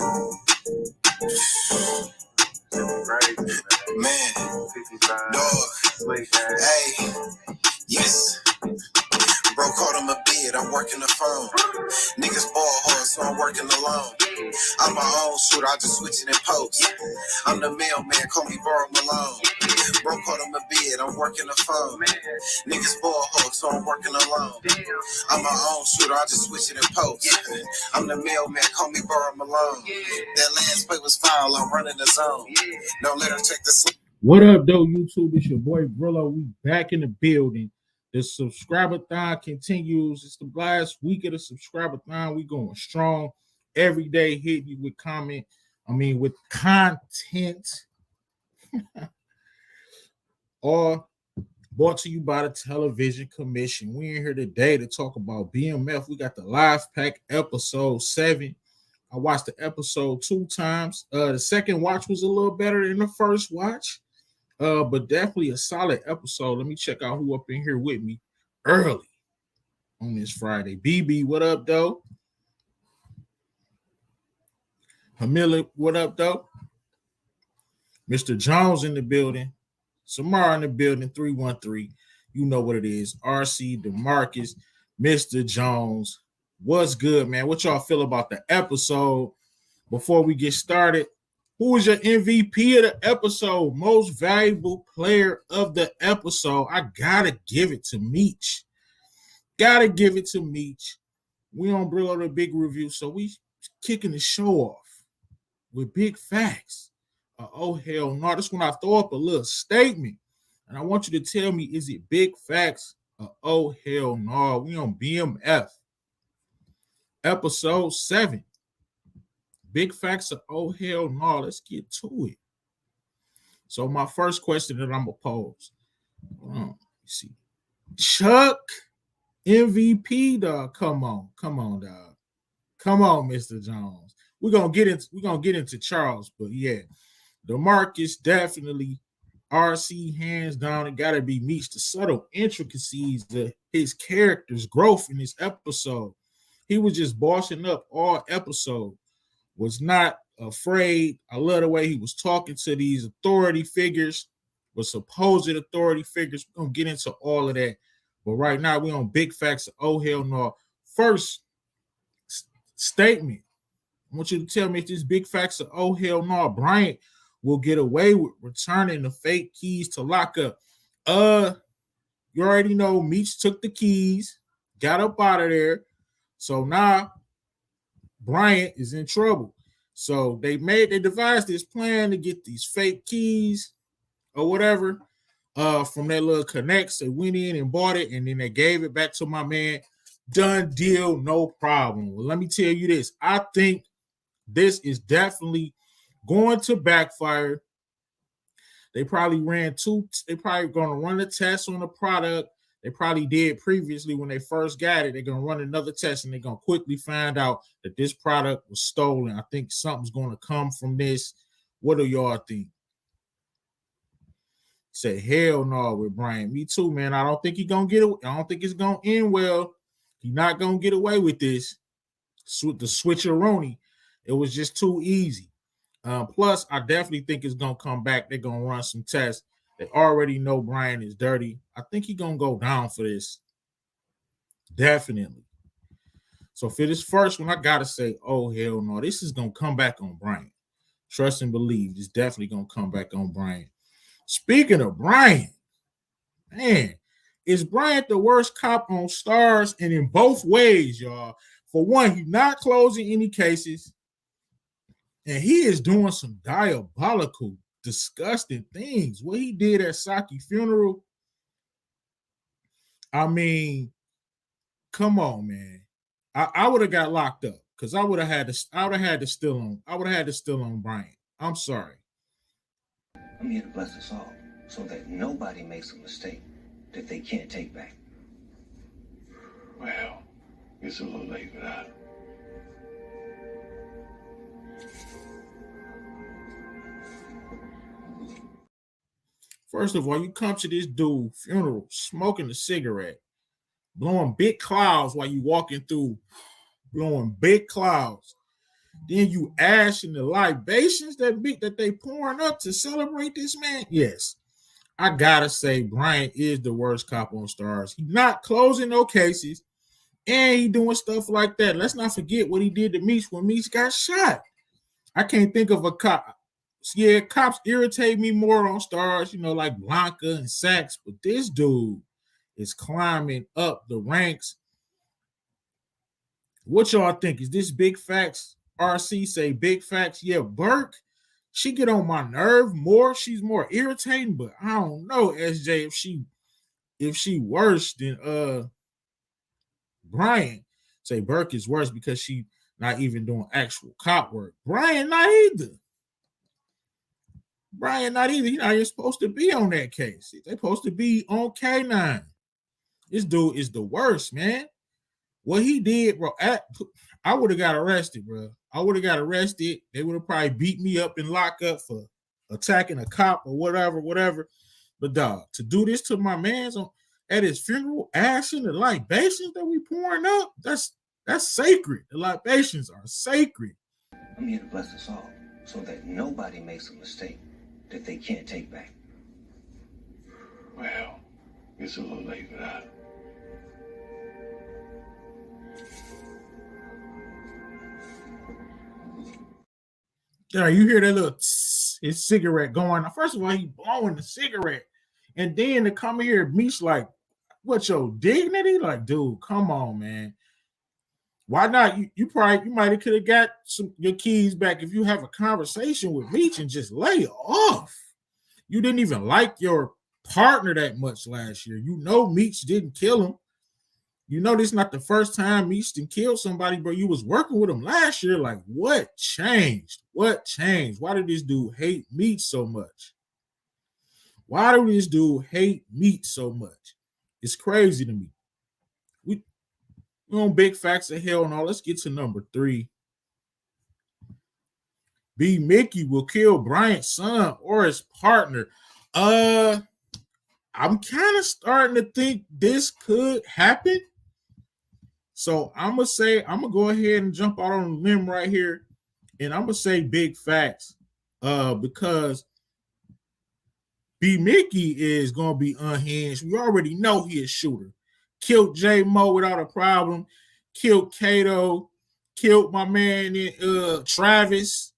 Man, dog, hey, yes. Bro called him a bid, I'm working the phone. Niggas ball hard, so I'm working alone. I'm my own shooter, I just switch it in post. I'm the mailman, call me Borrow Malone. Bro called him a bid, I'm working the phone. Niggas ball hard, so I'm working alone. I'm my own shooter, I just switch it in post. I'm the mailman, call me Borrow Malone. That last play was foul, I'm running the zone. Don't let her take the sleep. What up, though, YouTube? It's your boy Brillo. We back in the building. The subscriber-thon continues. It's the last week of the subscriber-thon. We going strong. Every day hitting you with with content. Or brought to you by the Television Commission. We in here today to talk about BMF. We got the live pack episode 7. I watched the episode 2 times. The second watch was a little better than the first watch. But definitely a solid episode. Let me check out who up in here with me early on this Friday. BB, what up, though? Hamila, what up, though? Mr. Jones in the building. Samara in the building, 313. You know what it is. RC, DeMarcus, Mr. Jones. What's good, man? What y'all feel about the episode? Before we get started, who is your MVP of the episode? Most valuable player of the episode? I gotta give it to Meech. Gotta give it to Meech. We on Brillo the Big Review, so we kicking the show off with big facts. Oh, hell no. That's when I throw up a little statement. And I want you to tell me, is it big facts or oh, hell no? We on BMF. Episode 7. Big facts of oh, hell no. Let's get to it. So my first question that I'm going to pose. Let's see. Chuck MVP, dog. Come on, dog. Come on, Mr. Jones. We're gonna get into Charles, but yeah. DeMarcus definitely. RC hands down. It gotta be Meech. The subtle intricacies of his character's growth in this episode. He was just bossing up all episode. Was not afraid. I love the way he was talking to these authority figures, was supposed authority figures. We're gonna get into all of that. But right now we on big facts of oh hell no. First statement. I want you to tell me if this big facts of oh hell no. Bryant will get away with returning the fake keys to lock up. You already know Meech took the keys, got up out of there. So now Bryant is in trouble. So they devised this plan to get these fake keys or whatever from their little connects. They went in and bought it, and then they gave it back to my man. Done deal, no problem. Well, let me tell you this. I think this is definitely going to backfire. They probably going to run the test on the product. They probably did previously when they first got it. They're going to run another test, and they're going to quickly find out that this product was stolen. I think something's going to come from this. What do y'all think? Say hell no with Bryant. Me too, man. I don't think he's going to get it. I don't think it's going to end well. He's not going to get away with this. The switcheroonie. It was just too easy. Plus, I definitely think it's going to come back. They're going to run some tests. They already know Bryant is dirty. I think he's going to go down for this. Definitely. So for this first one, I got to say, oh, hell no. This is going to come back on Bryant. Trust and believe. It's definitely going to come back on Bryant. Speaking of Bryant, man, is Bryant the worst cop on Stars? And in both ways, y'all. For one, he's not closing any cases. And he is doing some diabolical, disgusting things. What he did at Saki's funeral, I mean, come on, man. I would have got locked up because I would have had to still on Bryant. I'm sorry. I'm here to bless us all so that nobody makes a mistake that they can't take back. Well, it's a little late for that. First of all, you come to this dude's funeral smoking a cigarette, blowing big clouds while you walking through, blowing big clouds. then you ashing the libations that they pouring up to celebrate this man. Yes, I gotta say Bryant is the worst cop on Stars. He's not closing no cases, and he doing stuff like that. Let's not forget what he did to Meech when Meech got shot. I can't think of a cop. Yeah, cops irritate me more on Stars, like Blanca and Sachs, but this dude is climbing up the ranks. What y'all think? Is this big facts? RC say big facts. Yeah, Burke, she get on my nerve more. She's more irritating, but I don't know, SJ, if she worse than Bryant. Say Burke is worse because she not even doing actual cop work. Bryant not either. He's not even supposed to be on that case. They're supposed to be on K9. This dude is the worst, man. What he did, bro, I would have got arrested, bro. I would have got arrested. They would have probably beat me up and locked up for attacking a cop or whatever. But dog, to do this to my man's at his funeral, ashing the libations that we pouring up, that's sacred. The libations are sacred. I'm here to bless us all so that nobody makes a mistake that they can't take back. Well, it's a little late for that. Yeah, you hear that little his cigarette going. First of all, he blowing the cigarette. And then to come here, Meech like, what's your dignity? Like, dude, come on, man. Why not? You might have could have got your keys back if you have a conversation with Meech and just lay off. You didn't even like your partner that much last year. Meech didn't kill him. This is not the first time Meech didn't kill somebody, bro. You was working with him last year. Like, what changed? What changed? Why did this dude hate Meech so much? Why do this dude hate Meech so much? It's crazy to me. We're on big facts of hell now. Let's get to number 3. B. Mickey will kill Bryant's son or his partner. I'm kind of starting to think this could happen. So I'm going to go ahead and jump out on a limb right here. And I'm going to say big facts because B. Mickey is going to be unhinged. We already know he is a shooter. Killed J Mo without a problem. Killed Kato. Killed my man Travis.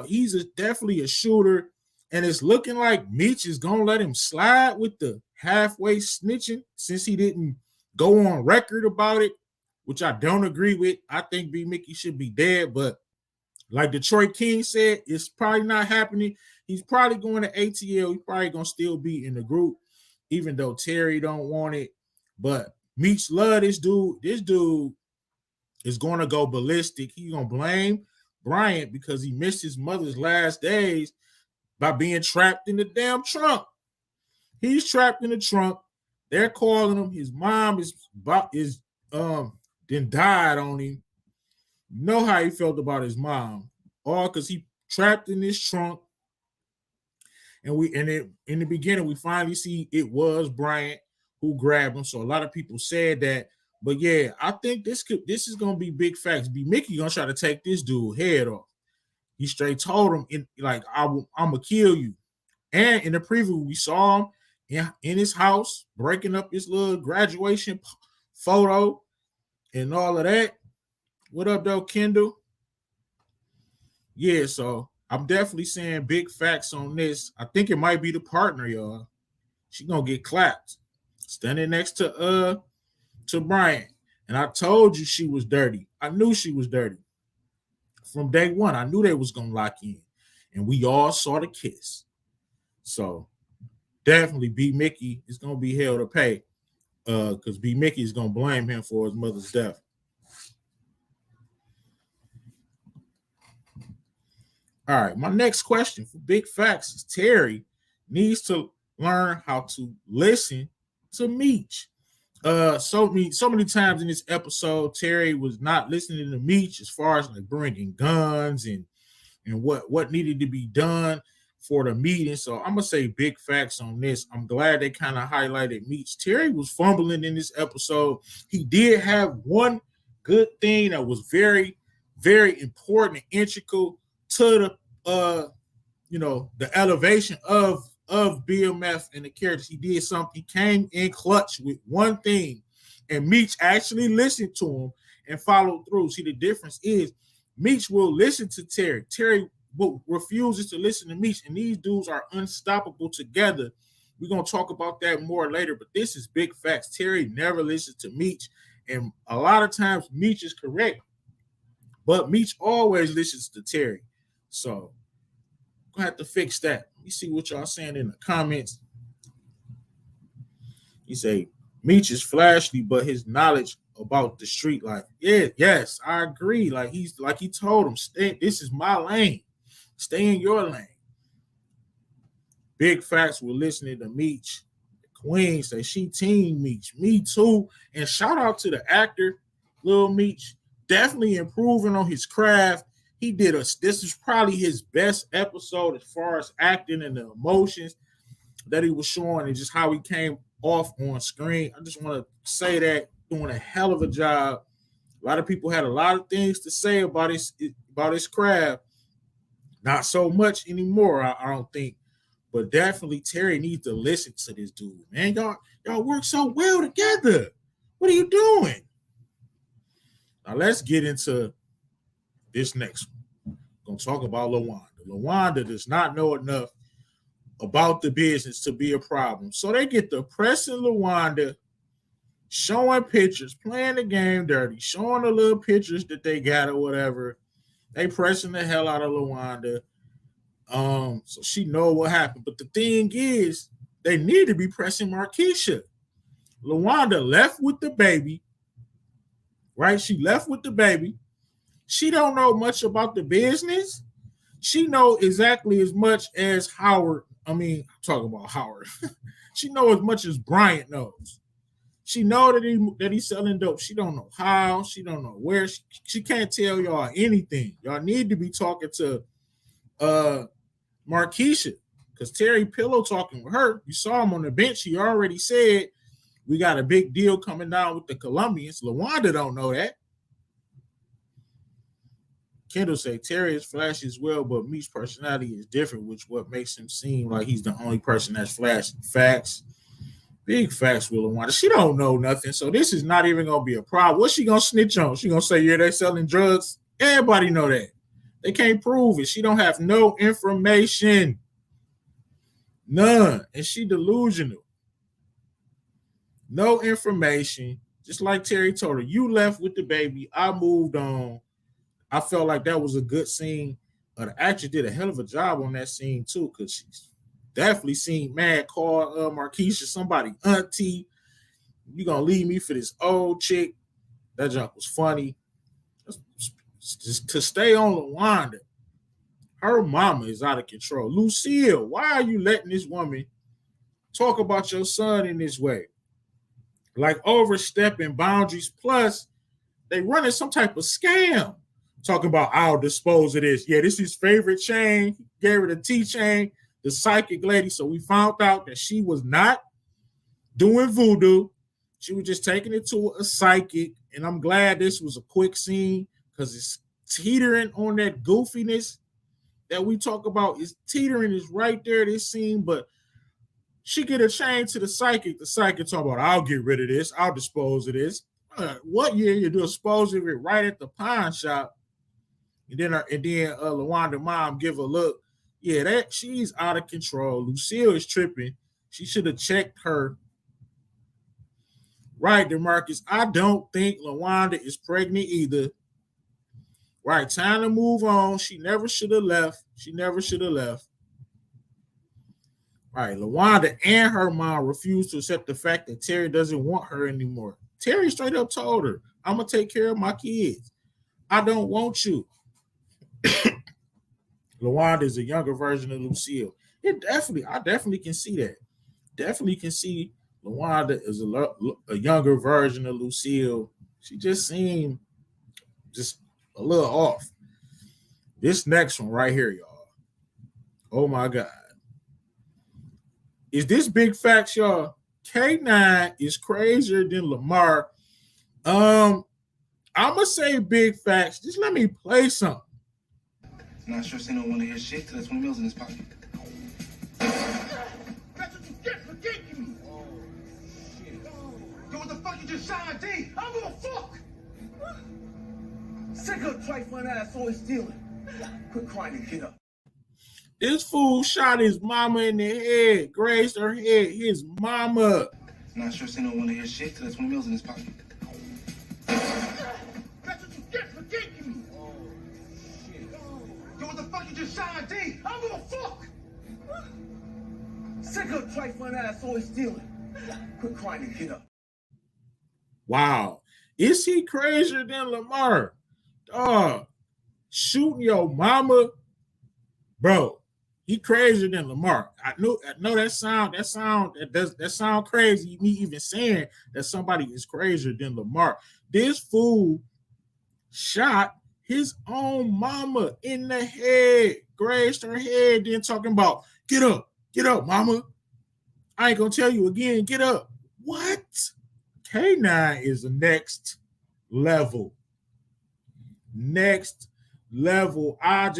He's definitely a shooter. And it's looking like Meech is going to let him slide with the halfway snitching since he didn't go on record about it, which I don't agree with. I think B. Mickey should be dead. But like Detroit King said, it's probably not happening. He's probably going to ATL. He's probably going to still be in the group, even though Terry don't want it. But Meech love this dude. This dude is going to go ballistic. He's going to blame Bryant because he missed his mother's last days by being trapped in the damn trunk. He's trapped in the trunk. They're calling him. His mom is then died on him. You know how he felt about his mom. All because he trapped in this trunk. And in the beginning, we finally see it was Bryant who grabbed him. So a lot of people said that. But yeah, I think this is gonna be big facts. B. Mickey gonna try to take this dude head off. He straight told him I'm gonna kill you. And in the preview, we saw him in his house breaking up his little graduation photo and all of that. What up, though, Kendall? Yeah, so I'm definitely saying big facts on this. I think it might be the partner, y'all. She gonna get clapped. Standing next to Bryant. And I told you she was dirty. I knew she was dirty. From day one, I knew they was gonna lock in. And we all saw the kiss. So definitely B. Mickey is gonna be held to pay. Because B. Mickey is gonna blame him for his mother's death. All right, my next question for big facts is Terry needs to learn how to listen to Meech. So many times in this episode, Terry was not listening to Meech as far as like bringing guns and what needed to be done for the meeting. So I'm gonna say big facts on this. I'm glad they kind of highlighted Meech. Terry was fumbling in this episode. He did have one good thing that was very very important and integral to the the elevation of BMF and the characters. He did something. He came in clutch with one thing, and Meech actually listened to him and followed through. See, the difference is Meech will listen to Terry. Terry refuses to listen to Meech, and these dudes are unstoppable together. We're going to talk about that more later, but this is big facts. Terry never listens to Meech, and a lot of times Meech is correct, but Meech always listens to Terry. So I'm going to have to fix that. Let me see what y'all saying in the comments. You say, Meech is flashy, but his knowledge about the street life. Yeah, yes, I agree. Like he told him, this is my lane. Stay in your lane. Big facts were listening to Meech. The Queen say she team Meech. Me too. And shout out to the actor, Lil Meech. Definitely improving on his craft. He did this is probably his best episode as far as acting and the emotions that he was showing and just how he came off on screen. I just want to say that doing a hell of a job. A lot of people had a lot of things to say about his craft. Not so much anymore, I don't think. But definitely Terry needs to listen to this dude. Man, y'all work so well together. What are you doing? Now let's get into this next one. I'm going to talk about Lawanda. Lawanda does not know enough about the business to be a problem. So they get the pressing Lawanda, showing pictures, playing the game dirty, showing the little pictures that they got or whatever. They pressing the hell out of Lawanda. So she know what happened. But the thing is, they need to be pressing Markeisha. Lawanda left with the baby, right? She left with the baby. She don't know much about the business. She know exactly as much as Howard. I mean, talk about Howard. She know as much as Bryant knows. She know that he's selling dope. She don't know how. She don't know where. She can't tell y'all anything. Y'all need to be talking to Markeisha, because Terry pillow talking with her. You saw him on the bench. He already said we got a big deal coming down with the Colombians. Lawanda don't know that. Kendall say Terry is flashy as well, but Meech's personality is different, which what makes him seem like he's the only person that's flashing. Facts. Big facts with Lawanda. She don't know nothing, so this is not even going to be a problem. What's she going to snitch on? She going to say, yeah, they're selling drugs? Everybody know that. They can't prove it. She don't have no information. None. And she delusional. No information. Just like Terry told her, you left with the baby. I moved on. I felt like that was a good scene. The actress did a hell of a job on that scene too, because she's definitely seen mad call Markeisha somebody auntie. You gonna leave me for this old chick? That junk was funny. Just to stay on Lawanda, her mama is out of control. Lucille, why are you letting this woman talk about your son in this way? Like overstepping boundaries. Plus, they running some type of scam. Talking about, I'll dispose of this. Yeah, this is his favorite chain. He gave her the T chain, the psychic lady. So we found out that she was not doing voodoo. She was just taking it to a psychic. And I'm glad this was a quick scene because it's teetering on that goofiness that we talk about. Is teetering is right there, this scene, but she get a chain to the psychic. The psychic talk about, I'll get rid of this. I'll dispose of this. What year you dispose of it right at the pawn shop? And then Lawanda mom give a look. Yeah, that she's out of control. Lucille is tripping. She should have checked her. Right, DeMarcus. I don't think Lawanda is pregnant either. Right, time to move on. She never should have left. Right, Lawanda and her mom refused to accept the fact that Terry doesn't want her anymore. Terry straight up told her, I'm going to take care of my kids. I don't want you. Lawanda is a younger version of Lucille. I definitely can see that. Definitely can see Lawanda is a younger version of Lucille. She just seemed just a little off. This next one right here, y'all. Oh my God. Is this big facts, y'all? K9 is crazier than Lamar. I I'ma say big facts. Just let me play something. Not sure say no one to hear shit till that's 20 mils in his pocket. That's what you get for taking me. Oh, shit. Yo, what the fuck you just signed, D? I don't give a fuck. Sick of trifling ass always stealing. Quit crying and get up. This fool shot his mama in the head, grazed her head. His mama. Not sure say no one to hear shit till that's 20 mils in his pocket. That's what you get for taking me. Oh, shit. Yo, what the fuck you just signed, D? I don't give a fuck. Sick of trifling ass always stealing. Quit crying and get up. Wow. Is he crazier than Lamar? Dog, shooting your mama, bro. He crazier than Lamar. I know that sound crazy. Me even saying that somebody is crazier than Lamar. This fool shot his own mama in the head, grazed her head, then talking about get up, mama. I ain't gonna tell you again, get up. What? K9 is the next level. Next level. I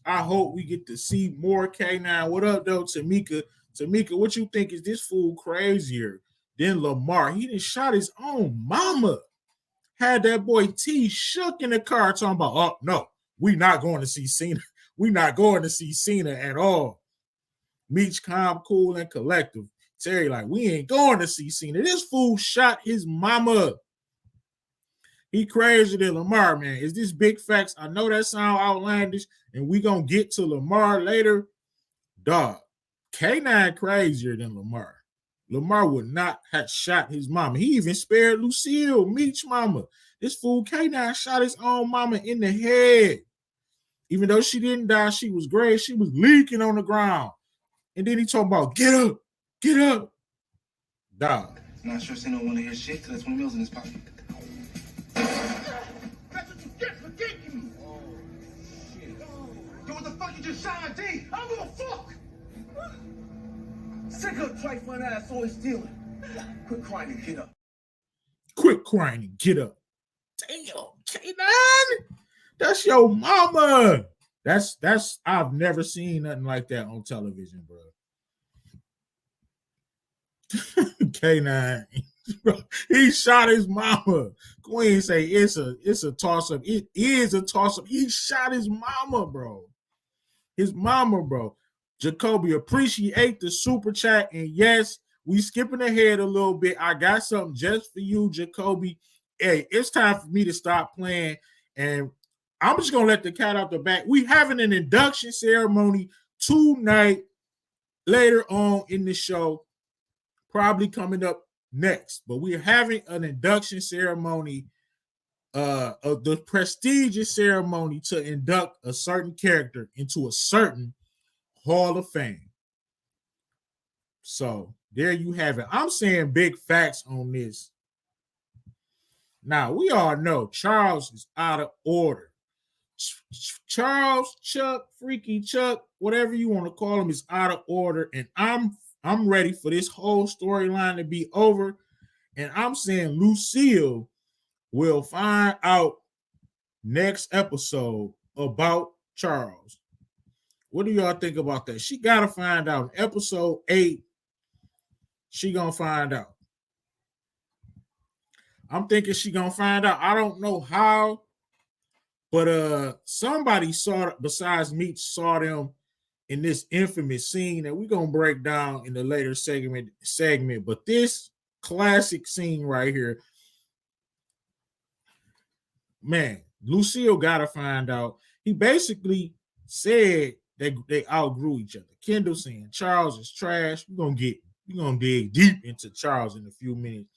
hope we get to see more K9. What up, though, Tamika? Tamika, what you think? Is this fool crazier than Lamar? He done shot his own mama. Had that boy T shook in the car talking about, oh, no, we not going to see Cena. We not going to see Cena at all. Meech, calm, cool, and collective. Terry like, we ain't going to see Cena. This fool shot his mama. He crazier than Lamar, man. Is this big facts? I know that sound outlandish, and we gonna get to Lamar later. Dog, K9 crazier than Lamar. Lamar would not have shot his mama. He even spared Lucille, Meech mama. This fool K9 shot his own mama in the head. Even though she didn't die, she was gray. She was leaking on the ground. And then he talking about, get up. Dog. Not sure say no one to hear shit till that's 20 mils in his pocket. That's what you get for taking me. Oh, shit. Yo, what the fuck you just signed, D? I don't give a fuck. Sick of trifling ass always stealing. Quit crying and get up. Damn, K9. That's your mama. That's I've never seen nothing like that on television, bro. K9. He shot his mama. Queen say it's a toss-up. It is a toss-up. He shot his mama, bro. Jacoby, appreciate the super chat. And yes, we skipping ahead a little bit. I got something just for you, Jacoby. Hey, it's time for me to stop playing. And I'm just going to let the cat out the bag. We having an induction ceremony tonight, later on in the show, probably coming up next. But we're having an induction ceremony, of the prestigious ceremony to induct a certain character into a certain Hall of Fame. So there you have it. I'm saying big facts on this. Now, we all know Charles is out of order. Charles, Chuck, Freaky Chuck, whatever you want to call him, is out of order. And I'm ready for this whole storyline to be over. And I'm saying Lucille will find out next episode about Charles. What do y'all think about that? She got to find out. In episode 8, she going to find out. I'm thinking she going to find out. I don't know how, but somebody saw, besides Meech, saw them in this infamous scene that we're going to break down in the later segment. But this classic scene right here, man, Lucille got to find out. He basically said that they outgrew each other. Kendall saying Charles is trash. We're going to dig deep into Charles in a few minutes.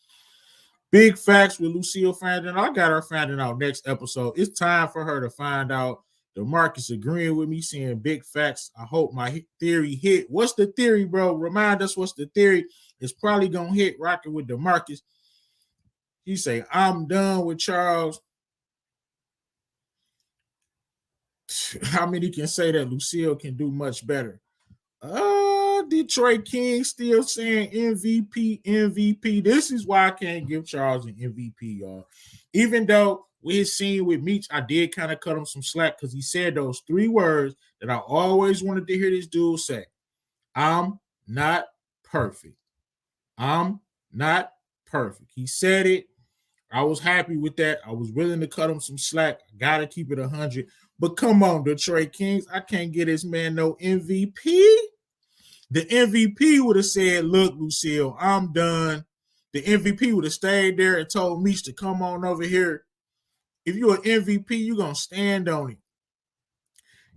Big facts with Lucille finding out. I got her finding out next episode. It's time for her to find out. DeMarcus agreeing with me, saying big facts. I hope my theory hit. What's the theory, bro? Remind us what's the theory. It's probably going to hit, rocking with DeMarcus. He say, I'm done with Charles. How many can say that Lucille can do much better? Detroit King still saying MVP. This is why I can't give Charles an MVP, y'all. Even though with his scene with Meech, I did kind of cut him some slack because he said those 3 words that I always wanted to hear this dude say. I'm not perfect. I'm not perfect. He said it. I was happy with that. I was willing to cut him some slack. I got to keep it 100. But come on, Detroit Kings. I can't get this man no MVP. The MVP would have said, look, Lucille, I'm done. The MVP would have stayed there and told Meech to come on over here. If you're an MVP, you're going to stand on it.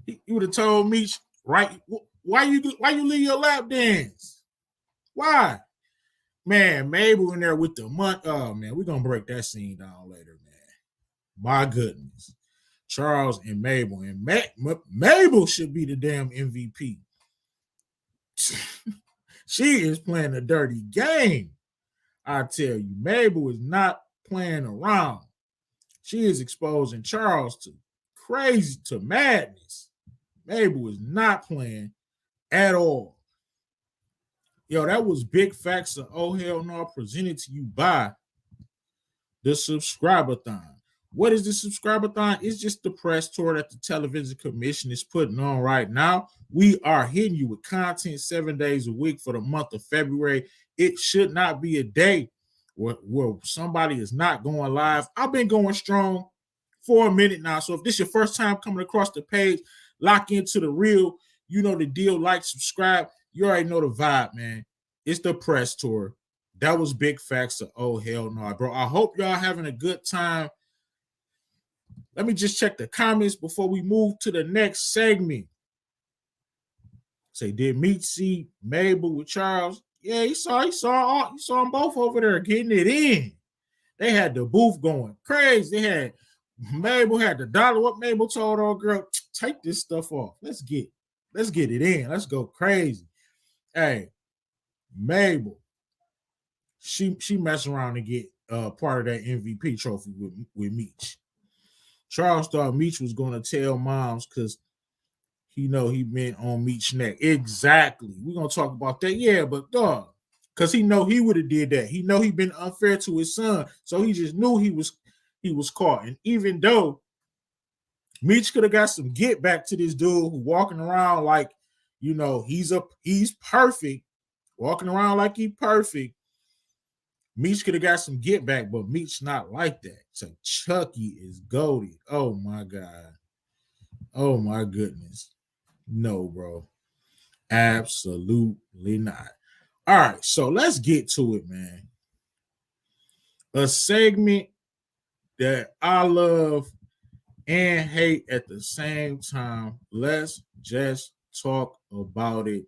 He would have told Meech, right, why you leave your lap dance? Why? Man, Mabel in there with the month. Oh, man, we're going to break that scene down later, man. My goodness. Charles and Mabel. And Mabel should be the damn MVP. She is playing a dirty game. I tell you, Mabel is not playing around. She is exposing Charles to crazy, to madness. Mabel is not playing at all. Yo, that was Big Facts of Oh Hell No, presented to you by the Subscriber-thon. What is the Subscriber-thon? It's just the press tour that the Television Commission is putting on right now. We are hitting you with content 7 days a week for the month of February. It should not be a day where somebody is not going live. I've been going strong for a minute now. So if this is your first time coming across the page, lock into the real. You know the deal. Like, subscribe. You already know the vibe, man. It's the press tour. That was Big Facts of Oh Hell No, bro. I hope y'all having a good time. Let me just check the comments before we move to the next segment. Say, did Meech see Mabel with Charles? Yeah, he saw them both over there getting it in. They had the booth going crazy. They had Mabel had the dollar. What Mabel told her girl, take this stuff off. Let's get it in. Let's go crazy. Hey, Mabel, she messing around to get part of that MVP trophy with Meech. Charles thought Meech was going to tell moms because he know he been on Meech's neck. Exactly. We're going to talk about that. Yeah, but dog, because he know he would have did that. He know he been unfair to his son, so he just knew he was caught. And even though Meech could have got some get back to this dude who walking around like, you know, he's perfect, walking around like he perfect. Meech could have got some get back, but Meech not like that. So Chucky is goated. Oh my God. Oh my goodness. No, bro. Absolutely not. All right, so let's get to it, man. A segment that I love and hate at the same time. Let's just talk about it.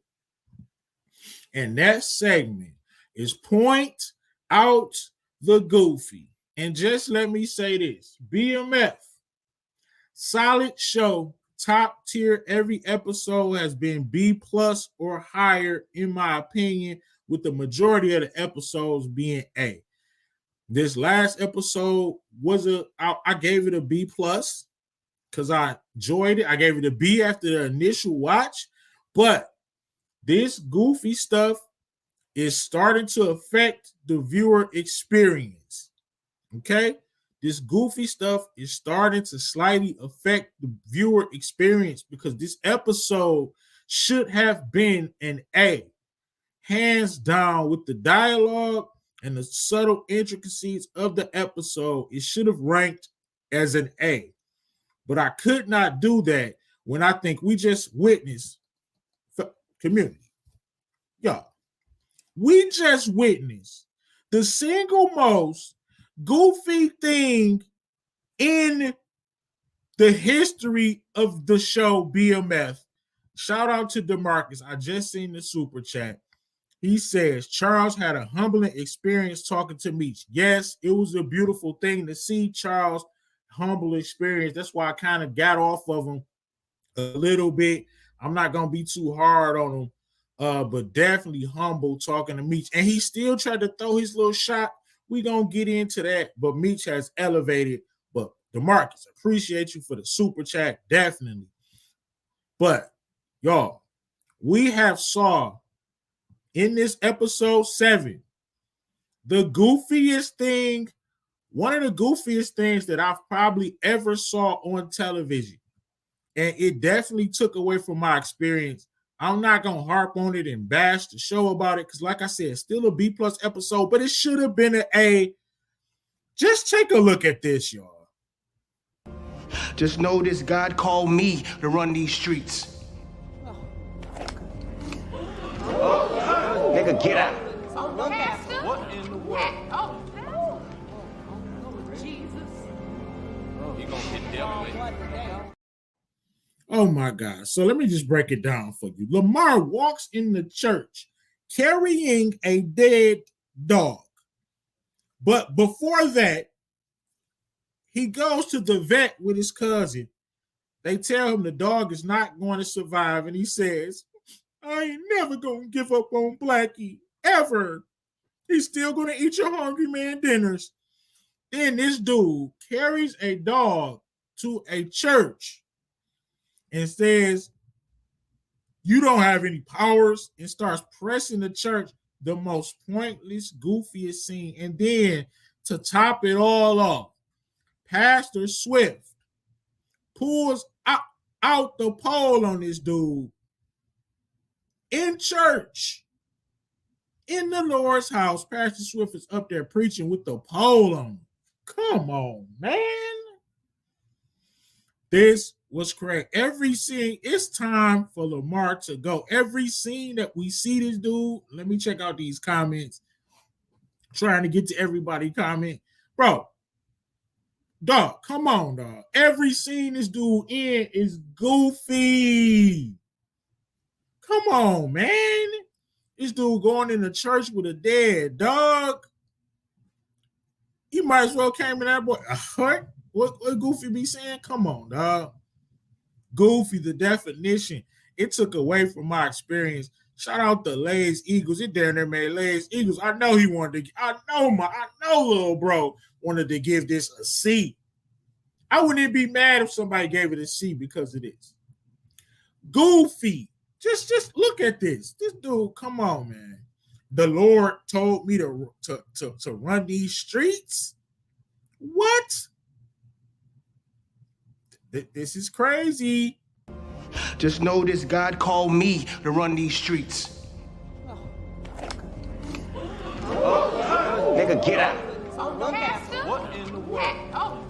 And that segment is Point Out the Goofy. And just let me say this. BMF, solid show, top tier. Every episode has been B+ or higher, in my opinion, with the majority of the episodes being A. This last episode I gave it a B+ because I enjoyed it. I gave it a B after the initial watch, but this goofy stuff is starting to affect the viewer experience. Okay? This goofy stuff is starting to slightly affect the viewer experience because this episode should have been an A. Hands down, with the dialogue and the subtle intricacies of the episode, it should have ranked as an A. But I could not do that when I think we just witnessed community. Y'all, we just witnessed the single most goofy thing in the history of the show BMF. Shout out to DeMarcus. I just seen the super chat. He says Charles had a humbling experience talking to Meech. Yes, it was a beautiful thing to see Charles' humble experience. That's why I kind of got off of him a little bit. I'm not going to be too hard on him, but definitely humble talking to Meech. And he still tried to throw his little shot. We're going to get into that, but Meech has elevated. But DeMarcus, appreciate you for the super chat, definitely. But, y'all, we have saw in this episode 7 the goofiest thing one of the goofiest things that I've probably ever saw on television. And it definitely took away from my experience. I'm not going to harp on it and bash the show about it because, like I said, it's still a B+ episode, but it should have been an A. Just take a look at this, y'all. Just know this God called me to run these streets. Nigga, get out. What in the world? Oh, Jesus. You gonna get dealt with. Oh my God. So let me just break it down for you. Lamar walks in the church carrying a dead dog. But before that, he goes to the vet with his cousin. They tell him the dog is not going to survive. And he says, I ain't never going to give up on Blackie, ever. He's still going to eat your hungry man dinners. Then this dude carries a dog to a church and says, you don't have any powers, and starts pressing the church. The most pointless, goofiest scene. And then to top it all off, Pastor Swift pulls out the pole on this dude in church, in the Lord's house. Pastor Swift is up there preaching with the pole on. Come on, man. This was correct. Every scene, it's time for Lamar to go. Every scene that we see this dude, let me check out these comments. Trying to get to everybody comment. Bro, dog, come on, dog. Every scene this dude in is goofy. Come on, man. This dude going in the church with a dead dog. You might as well came in that boy. What Goofy be saying? Come on, dog. Goofy, the definition. It took away from my experience. Shout out to Lay's Eagles. It down there made Lay's Eagles. I know he wanted to. I know little bro wanted to give this a C. I wouldn't be mad if somebody gave it a C because of this. Goofy. Just look at this. This dude, come on, man. The Lord told me to run these streets. What? This is crazy. Just know this God called me to run these streets. Nigga, get out. What in the world? Oh,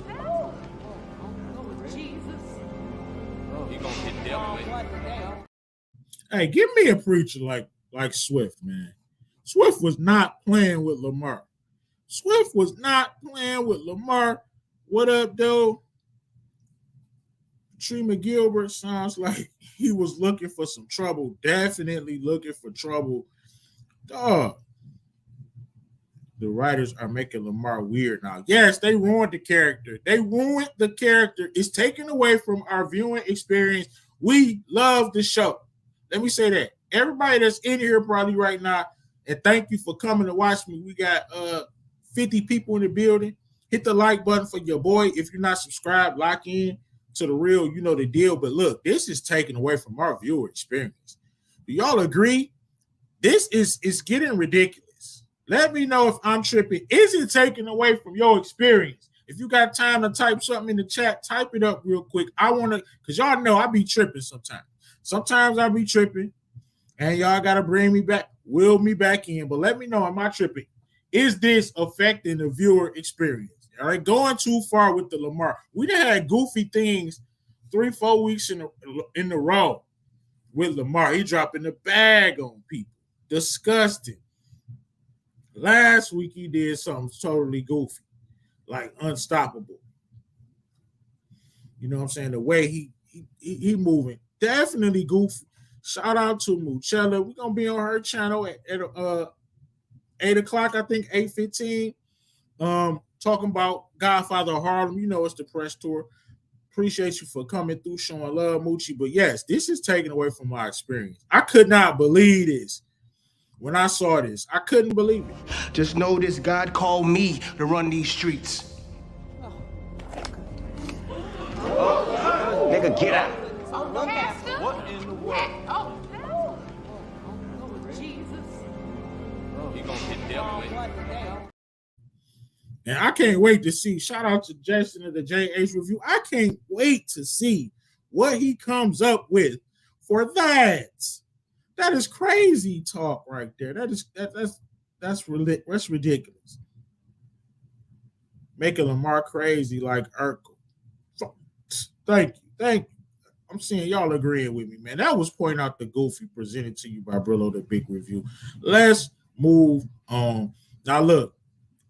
Jesus. You gonna get dealt with. Hey, give me a preacher like Swift, man. Swift was not playing with Lamar. Swift was not playing with Lamar. What up, though? Trima Gilbert sounds like he was looking for some trouble. Definitely looking for trouble. Dog. The writers are making Lamar weird now. Yes, they ruined the character. They ruined the character. It's taken away from our viewing experience. We love the show. Let me say that. Everybody that's in here probably right now, and thank you for coming to watch me. We got 50 people in the building. Hit the like button for your boy. If you're not subscribed, lock in to the real, you know the deal. But look, this is taken away from our viewer experience. Do y'all agree? This is getting ridiculous. Let me know if I'm tripping. Is it taken away from your experience? If you got time to type something in the chat, type it up real quick. I want to, because y'all know I be tripping sometimes. Sometimes I be tripping, and y'all got to bring me back, will me back in. But let me know, am I tripping? Is this affecting the viewer experience? All right, going too far with the Lamar. We done had goofy things 3-4 weeks in a row with Lamar. He dropping the bag on people. Disgusting. Last week he did something totally goofy, like unstoppable. You know what I'm saying? The way he moving, definitely goofy. Shout out to Muchella. We're gonna be on her channel at 8 o'clock, I think 8:15. Talking about Godfather of Harlem. You know it's the press tour. Appreciate you for coming through, showing love, Moochie. But yes, this is taken away from my experience. I could not believe this. When I saw this, I couldn't believe it. Just know this God called me to run these streets. Nigga, get out. What in the world? Oh, Jesus. You gonna get dealt with. And I can't wait to see. Shout out to Jason of the JH Review. I can't wait to see what he comes up with for that. That is crazy talk right there. That's ridiculous. Making Lamar crazy like Urkel. Thank you. I'm seeing y'all agreeing with me, man. That was pointing out the goofy presented to you by Brillo, the Big Review. Let's move on. Now, look,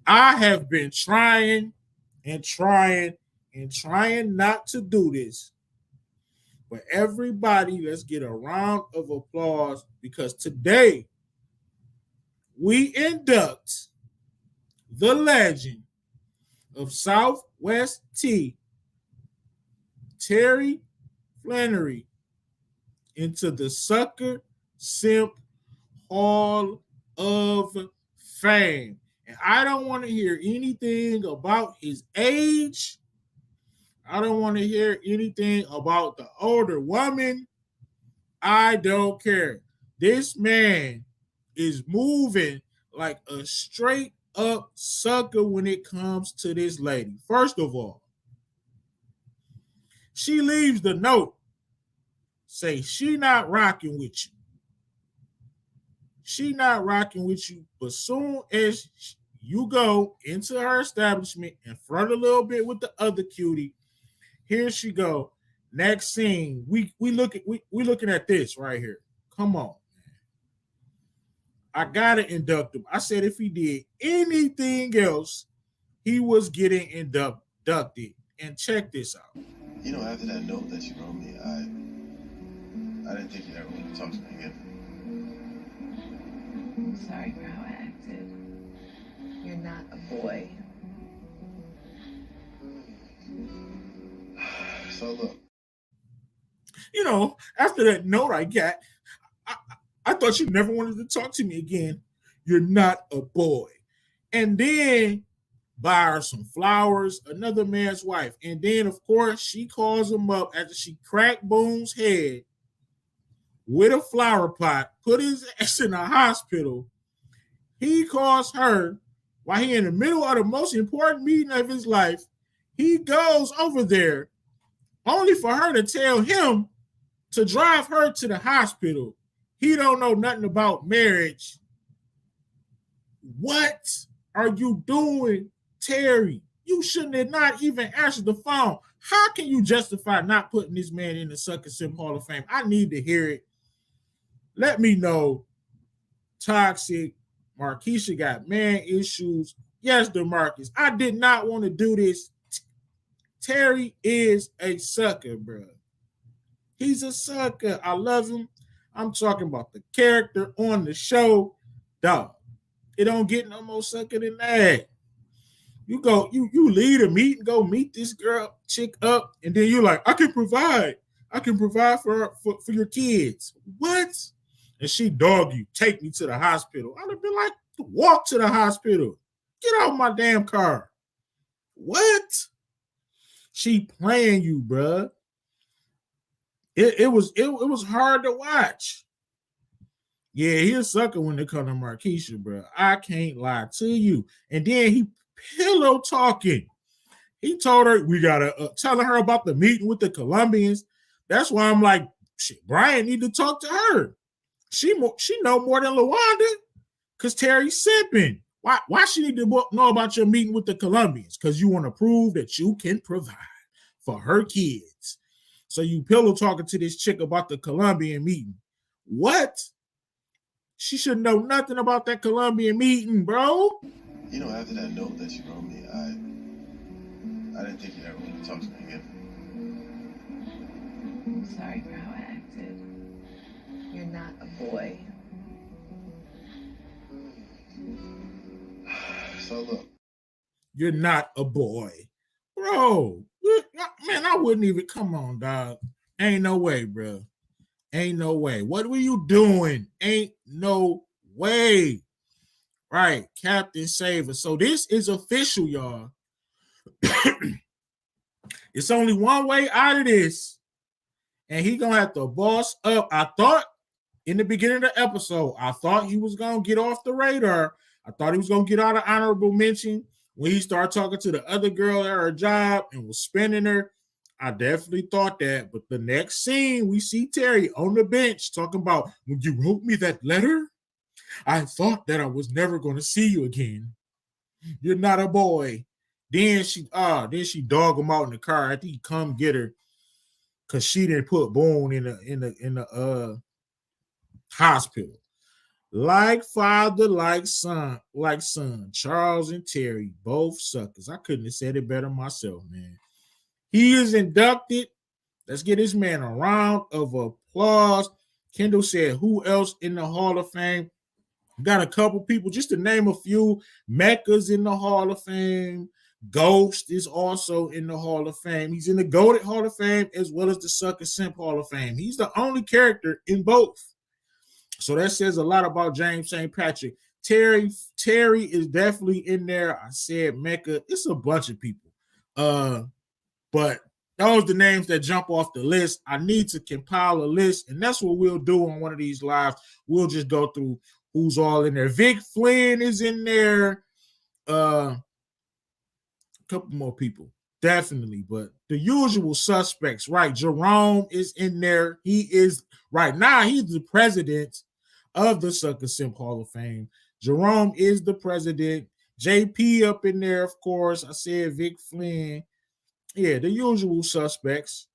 I have been trying not to do this. But everybody, let's get a round of applause because today we induct the legend of Southwest T, Terry Flannery, into the Sucker Simp Hall of Fame. And I don't want to hear anything about his age. I don't want to hear anything about the older woman. I don't care. This man is moving like a straight up sucker when it comes to this lady. First of all, she leaves the note. Say she not rocking with you. She not rocking with you. But soon as you go into her establishment and flirt a little bit with the other cutie, here she go. Next scene, we looking at this right here. Come on, man. I gotta induct him. I said if he did anything else, he was getting inducted. And check this out. You know, after that note that you wrote me, I didn't think you'd ever want to talk to me again. I'm sorry for how I acted. You're not a boy. So look. You know, after that note I got, I thought you never wanted to talk to me again. You're not a boy. And then buy her some flowers, another man's wife. And then, of course, she calls him up after she cracked Boone's head with a flower pot, put his ass in a hospital. He calls her while he in the middle of the most important meeting of his life. He goes over there only for her to tell him to drive her to the hospital. He don't know nothing about marriage. What are you doing, Terry? You shouldn't have not even answered the phone. How can you justify not putting this man in the Sucker Simp Hall of Fame? I need to hear it. Let me know. Toxic. Marquisha got man issues. Yes, DeMarcus. I did not want to do this. Terry is a sucker, bro. He's a sucker. I love him. I'm talking about the character on the show. Dog. It don't get no more sucker than that. You go, you lead a meet and go meet this girl, chick up, and then you're like, I can provide for your kids. What? And she dog you, take me to the hospital. I'd have been like, walk to the hospital. Get out my damn car. What? She playing you, bruh. It was hard to watch. Yeah, he a sucker when it comes to Marquisha, bro. I can't lie to you. And then he pillow talking. He told her we gotta telling her about the meeting with the Colombians. That's why I'm like, shit, Bryant need to talk to her. She know more than Lawanda because Terry's simping. Why she need to know about your meeting with the Colombians? Because you want to prove that you can provide for her kids. So you pillow talking to this chick about the Colombian meeting. What? She should know nothing about that Colombian meeting, bro. You know, after that note that you wrote me, I didn't think you'd ever want to talk to me again. I'm sorry for how I acted. You're not a boy. So look. You're not a boy. Bro, man, I wouldn't even, come on, dog. Ain't no way, bro. Ain't no way. What were you doing? Ain't no way. Right, Captain Saver. So this is official, y'all. It's only one way out of this. And he gonna have to boss up. I thought in the beginning of the episode, I thought he was gonna get off the radar. I thought he was gonna get out of honorable mention when he started talking to the other girl at her job and was spending her, I definitely thought that. But the next scene, we see Terry on the bench talking about, when you wrote me that letter, I thought that I was never going to see you again. You're not a boy. Then she dog him out in the car. I think he come get her because she didn't put Boone in the hospital. Like father, like son, Charles and Terry, both suckers. I couldn't have said it better myself, man. He is inducted. Let's get this man a round of applause. Kendall said, who else in the Hall of Fame? Got a couple people, just to name a few. Mecca's in the Hall of Fame. Ghost is also in the Hall of Fame. He's in the Goated Hall of Fame as well as the Sucker Simp Hall of Fame. He's the only character in both. So that says a lot about James St. Patrick. Terry is definitely in there. I said Mecca. It's a bunch of people. But those are the names that jump off the list. I need to compile a list, and that's what we'll do on one of these lives. We'll just go through who's all in there. Vic Flynn is in there. A couple more people, definitely. But the usual suspects, right? Jerome is in there. He is, right now, he's the president of the Sucker Simp Hall of Fame. Jerome is the president. JP up in there, of course. I said Vic Flynn. Yeah, the usual suspects.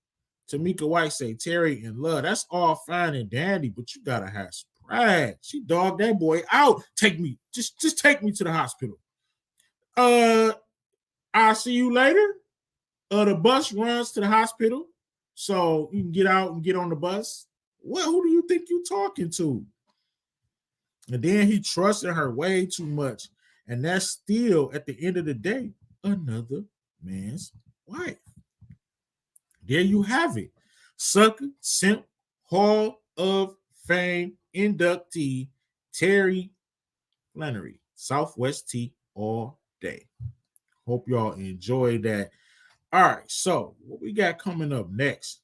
Tamika White say Terry and Love. That's all fine and dandy, but you gotta have some pride. She dogged that boy out. Take me, just take me to the hospital. I'll see you later. The bus runs to the hospital, so you can get out and get on the bus. Well, who do you think you're talking to? And then he trusted her way too much, and that's still, at the end of the day, another man's wife. There you have it. Sucker Simp Hall of Fame inductee Terry Flannery, Southwest T all day. Hope y'all enjoyed that. All right, so what we got coming up next?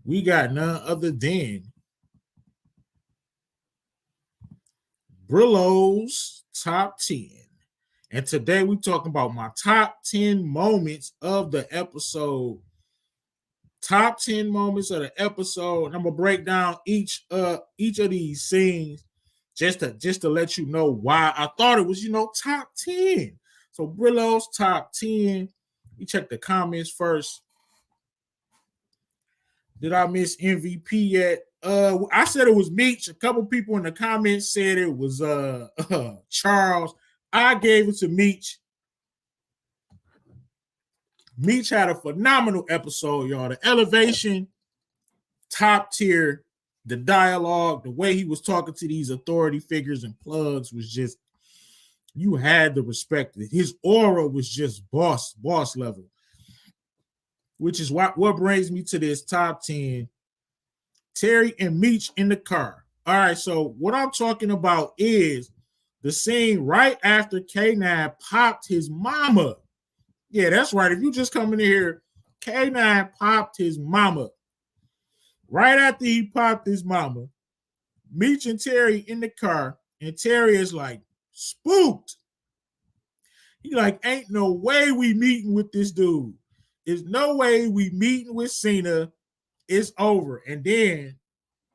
We got none other than Brillo's Top 10. And today we're talking about my top 10 moments of the episode. Top 10 moments of the episode. And I'm going to break down each of these scenes just to let you know why I thought it was, top 10. So Brillo's top 10. We check the comments first. Did I miss MVP yet? I said it was Meech. A couple people in the comments said it was Charles. I gave it to Meech. Meech had a phenomenal episode, y'all. The elevation, top tier. The dialogue, the way he was talking to these authority figures and plugs was just, you had to respect it. His aura was just boss level. Which is what brings me to this top 10. Terry and Meech in the car. All right, so what I'm talking about is the scene right after K9 popped his mama. Yeah, that's right. If you just come in here, K9 popped his mama. Right after he popped his mama, Meech and Terry in the car, and Terry is like, spooked. He like, ain't no way we meeting with this dude. There's no way we meeting with Cena. It's over. And then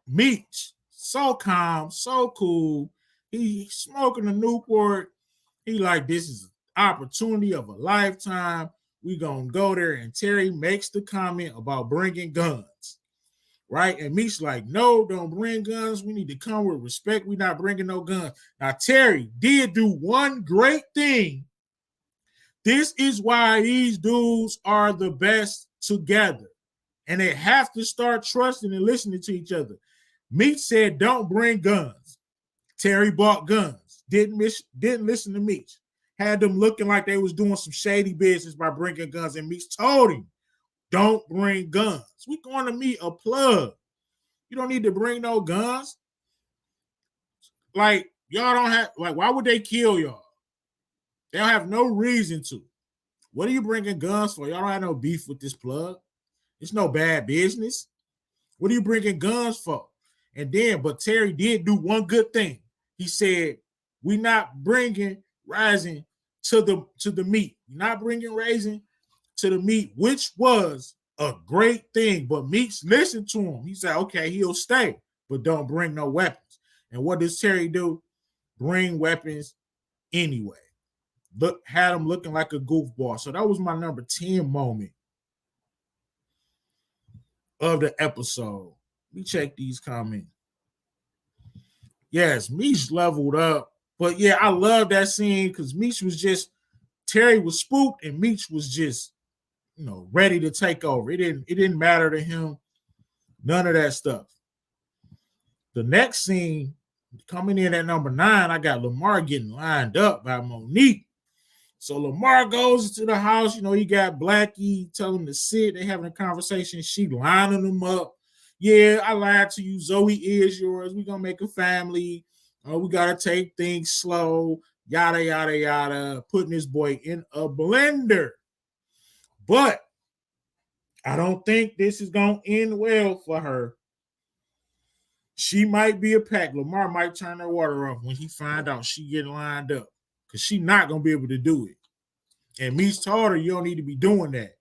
Meech, so calm, so cool. He smoking a Newport. He like, this is an opportunity of a lifetime. We gonna go there. And Terry makes the comment about bringing guns, right? And Meech's like, no, don't bring guns. We need to come with respect. We're not bringing no guns. Now, Terry did do one great thing. This is why these dudes are the best together. And they have to start trusting and listening to each other. Meech said, don't bring guns. Terry bought guns. Didn't listen to Meech. Had them looking like they was doing some shady business by bringing guns. And Meech told him, don't bring guns. We going to meet a plug. You don't need to bring no guns. Like, y'all don't have, like, why would they kill y'all? They don't have no reason to. What are you bringing guns for? Y'all don't have no beef with this plug. It's no bad business. What are you bringing guns for? And then, but Terry did do one good thing. He said, we're not bringing rising to the meet. You're not bringing raising to the meet, which was a great thing. But Meech listened to him. He said, okay, he'll stay, but don't bring no weapons. And what does Terry do? Bring weapons anyway. Had him looking like a goofball. So that was my number 10 moment of the episode. Let me check these comments. Yes, Meech leveled up. But yeah, I love that scene because Meech was just, Terry was spooked and Meech was just, ready to take over. It didn't matter to him. None of that stuff. The next scene, coming in at number 9, I got Lamar getting lined up by Monique. So Lamar goes to the house. He got Blackie, telling him to sit. They having a conversation. She lining him up. Yeah, I lied to you. Zoe is yours. We're going to make a family. We got to take things slow. Yada, yada, yada. Putting this boy in a blender. But I don't think this is going to end well for her. She might be a pack. Lamar might turn her water off when he find out she getting lined up. Because she's not going to be able to do it. And Meech told her, you don't need to be doing that.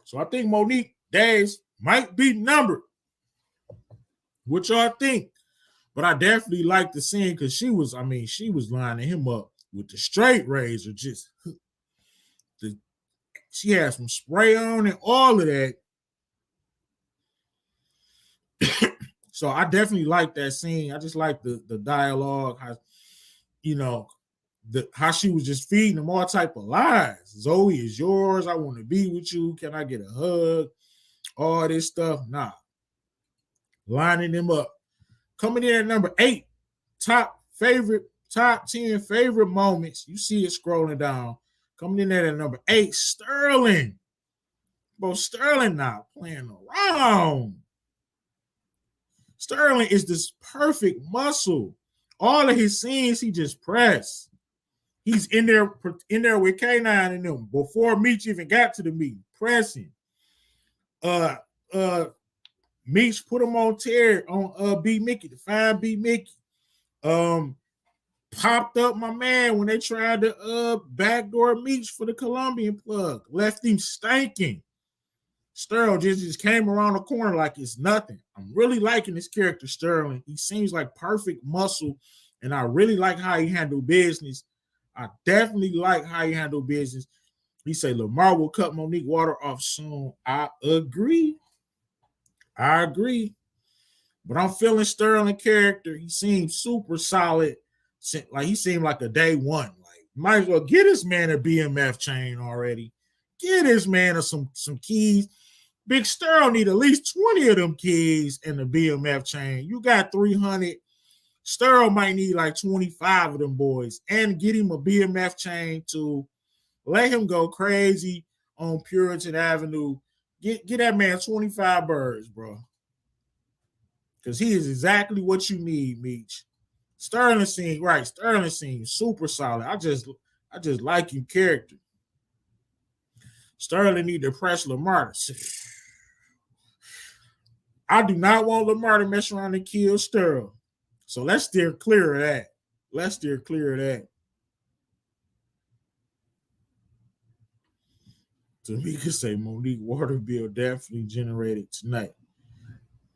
So I think Monique days might be numbered. What y'all think? But I definitely like the scene because she was lining him up with the straight razor. She had some spray on and all of that. So I definitely like that scene. I just like the dialogue, how she was just feeding him all type of lies. Zoe is yours. I want to be with you. Can I get a hug? All this stuff. Nah. Lining him up. Coming in at number 8, top 10 favorite moments. You see it scrolling down. Coming in at number 8, Sterling. Bro, Sterling not playing around. Sterling is this perfect muscle. All of his scenes, he just pressed. He's in there with K9 and them before Meech even got to the meeting, pressing. Meech put him on Terry on B Mickey to find B Mickey. Popped up my man when they tried to backdoor Meech for the Colombian plug. Left him stinking. Sterling just came around the corner like it's nothing. I'm really liking this character, Sterling. He seems like perfect muscle, and I really like how he handled business. I definitely like how he handled business. He said Lamar will cut Monique water off soon. I agree. But I'm feeling Sterling character. He seems super solid. Like he seemed like a day one. Like might as well get this man a BMF chain already. Get this man some keys. Big Sterling need at least 20 of them keys in the BMF chain. You got 300. Sterling might need like 25 of them boys and get him a BMF chain to let him go crazy on Puritan Avenue. Get that man 25 birds, bro. Because he is exactly what you need, Meech. Sterling seems super solid. I just like your character. Sterling need to press Lamar. I do not want Lamar to mess around and kill Sterling. So let's steer clear of that. Tamika say Monique water bill definitely generated tonight.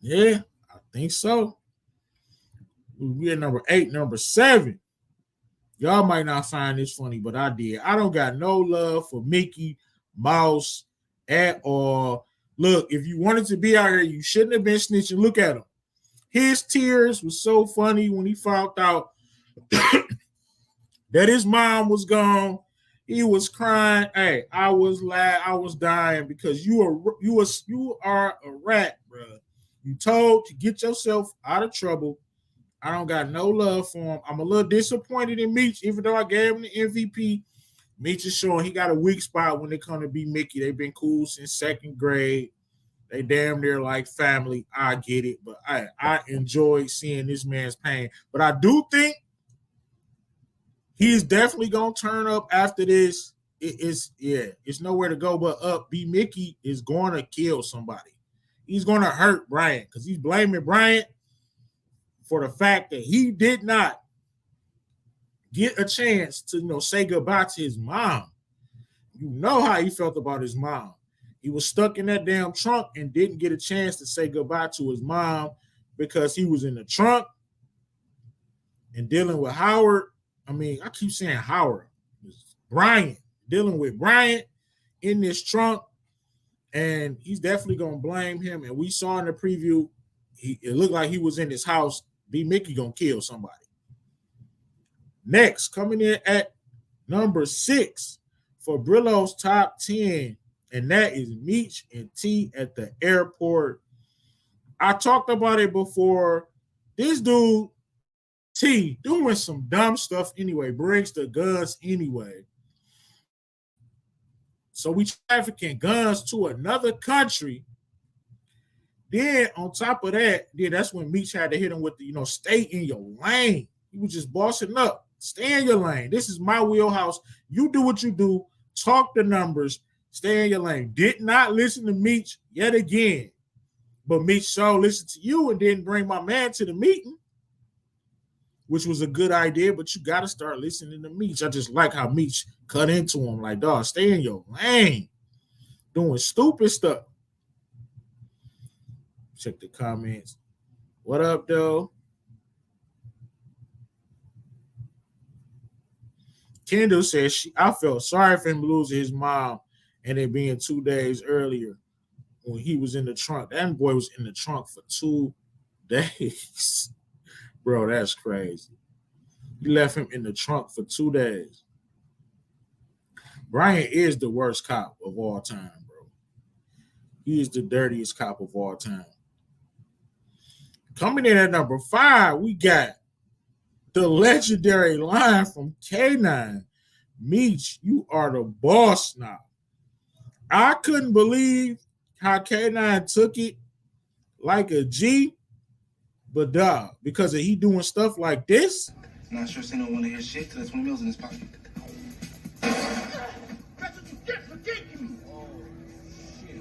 Yeah, I think so. We at number 8, number 7. Y'all might not find this funny, but I did. I don't got no love for Mickey Mouse at all. Look, if you wanted to be out here, you shouldn't have been snitching. Look at him. His tears was so funny when he found out that his mom was gone. He was crying. Hey, I was dying because you are a rat, bro. You told to get yourself out of trouble. I don't got no love for him. I'm a little disappointed in Meech, even though I gave him the MVP. Meech is showing he got a weak spot when it comes to be Mickey. They've been cool since 2nd grade. They damn near like family. I get it, but I enjoy seeing this man's pain. But I do think he's definitely gonna turn up after this. It's nowhere to go but up. B Mickey is going to kill somebody. He's going to hurt Bryant because he's blaming Bryant for the fact that he did not get a chance to, you know, say goodbye to his mom. You know how he felt about his mom. He was stuck in that damn trunk and didn't get a chance to say goodbye to his mom because he was in the trunk and dealing with Howard. I mean, I keep saying Howard. Bryant, dealing with Bryant in this trunk, and he's definitely going to blame him. And we saw in the preview, it looked like he was in his house. B. Mickey going to kill somebody. Next, coming in at number 6 for Brillo's top 10, and that is Meech and T at the airport. I talked about it before. This dude, T, doing some dumb stuff anyway, brings the guns anyway. So we trafficking guns to another country. Then on top of that, then that's when Meech had to hit him with the, you know, stay in your lane. He was just bossing up. Stay in your lane. This is my wheelhouse. You do what you do. Talk the numbers. Stay in your lane. Did not listen to Meech yet again. But Meech so listened to you and didn't bring my man to the meeting, which was a good idea, but you got to start listening to Meech. I just like how Meech cut into him like, dog, stay in your lane. Doing stupid stuff. Check the comments. What up, though? Kendall says, I felt sorry for him losing his mom and it being 2 days earlier when he was in the trunk. That boy was in the trunk for 2 days. Bro, that's crazy. He left him in the trunk for 2 days. Bryant is the worst cop of all time, bro. He is the dirtiest cop of all time. Coming in at number 5, we got the legendary line from K9. Meech, you are the boss now. I couldn't believe how K9 took it like a G, but dog, because of he doing stuff like this. Not sure they don't want to hear shit till there's 20 mils in his pocket. That's what you get for taking me. Oh, shit.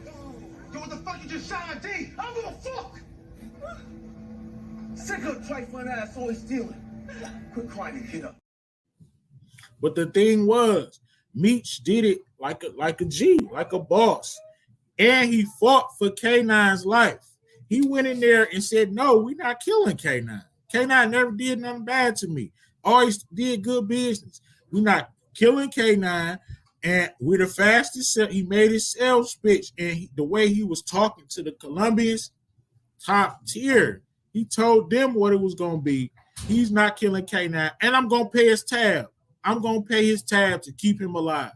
Yo, what the fuck you just shot D? I don't give a fuck. Sick of trifling ass always stealing. Quit crying and get up. But the thing was, Meech did it like a G, like a boss. And he fought for K9's life. He went in there and said, no, we're not killing K9. K9 never did nothing bad to me. Always did good business. We're not killing K9. And we're the fastest. He made his sales pitch. And the way he was talking to the Colombians, top tier. He told them what it was going to be. He's not killing K9. And I'm going to pay his tab. I'm going to pay his tab to keep him alive.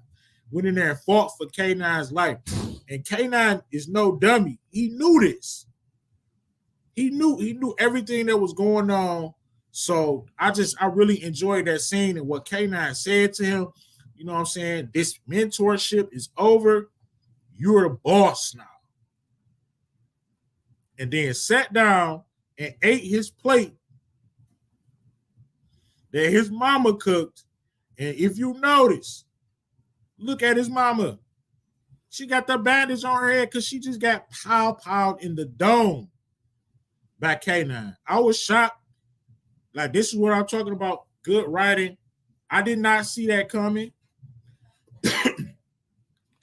Went in there and fought for K9's life. And K9 is no dummy. He knew this. He knew everything that was going on. So I really enjoyed that scene and what K9 said to him. You know what I'm saying? This mentorship is over. You're the boss now. And then sat down and ate his plate that his mama cooked. And if you notice, look at his mama. She got the bandage on her head because she just got piled in the dome by K9. I was shocked. Like, this is what I'm talking about. Good writing. I did not see that coming.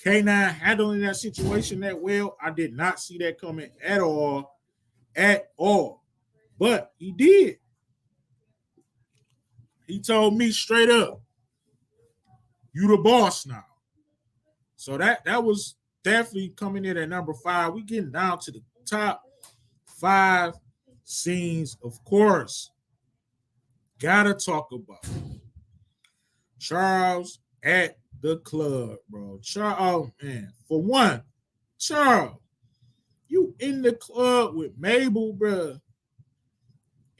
K9 handling that situation that well. I did not see that coming at all. At all. But he did. He told me straight up, you the boss now. So that was definitely coming in at number 5. We getting down to the top 5 scenes, of course. Gotta talk about Charles at the club, bro. Charles, oh man. For one, Charles, you in the club with Mabel, bro.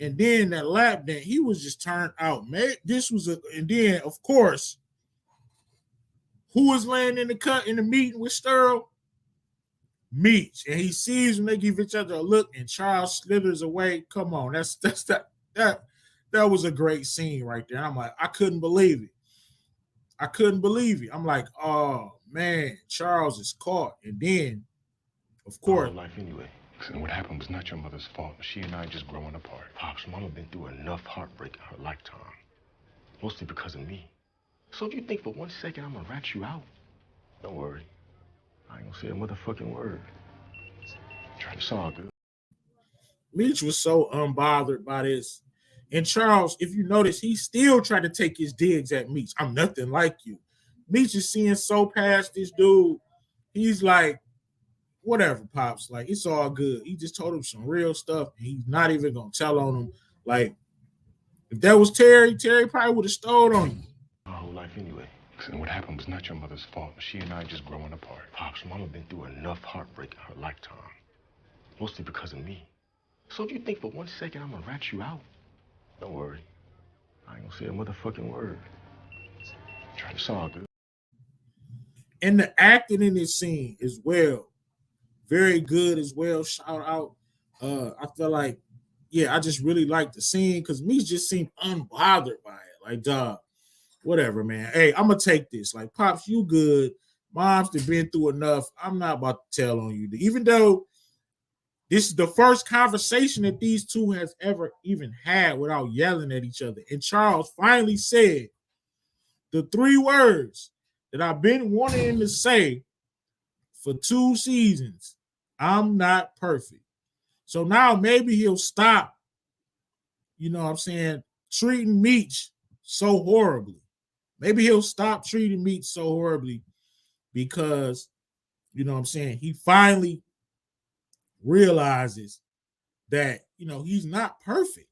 And then that lap dance, he was just turned out. And then, of course, who was laying in the meeting with Sterl? Meech. And he sees when they give each other a look and Charles slithers away. Come on, that was a great scene right there. I'm like, I couldn't believe it. I'm like, oh man, Charles is caught. And then, of course, life anyway. And what happened was not your mother's fault. She and I just growing apart. Pops, Mama been through enough heartbreak in her lifetime. Mostly because of me. So if you think for 1 second I'm gonna rat you out, don't worry. I ain't gonna say a motherfucking word. It's all good. Meech was so unbothered by this. And Charles, if you notice, he still tried to take his digs at Meech. I'm nothing like you. Meech is seeing so past this dude. He's like, whatever, Pops. Like, it's all good. He just told him some real stuff. And he's not even going to tell on him. Like, if that was Terry, Terry probably would have stole on you. Our whole life anyway. And what happened was not your mother's fault. She and I just growing apart. Pops, Mama been through enough heartbreak in her lifetime. Mostly because of me. So if you think for 1 second I'm gonna rat you out, don't worry. I ain't gonna say a motherfucking word. It's all good. And the acting in this scene as well, very good as well. Shout out. I feel like, yeah, I just really like the scene because Meech just seemed unbothered by it. Like, dog, whatever, man. Hey, I'm gonna take this. Like, Pops, you good. Mom's been through enough. I'm not about to tell on you. Even though this is the first conversation that these two has ever even had without yelling at each other. And Charles finally said the 3 words that I've been wanting him to say for 2 seasons. I'm not perfect. So now maybe he'll stop, you know what I'm saying, treating Meech so horribly. Maybe he'll stop treating Meech so horribly because, you know what I'm saying, he finally realizes that, you know, he's not perfect.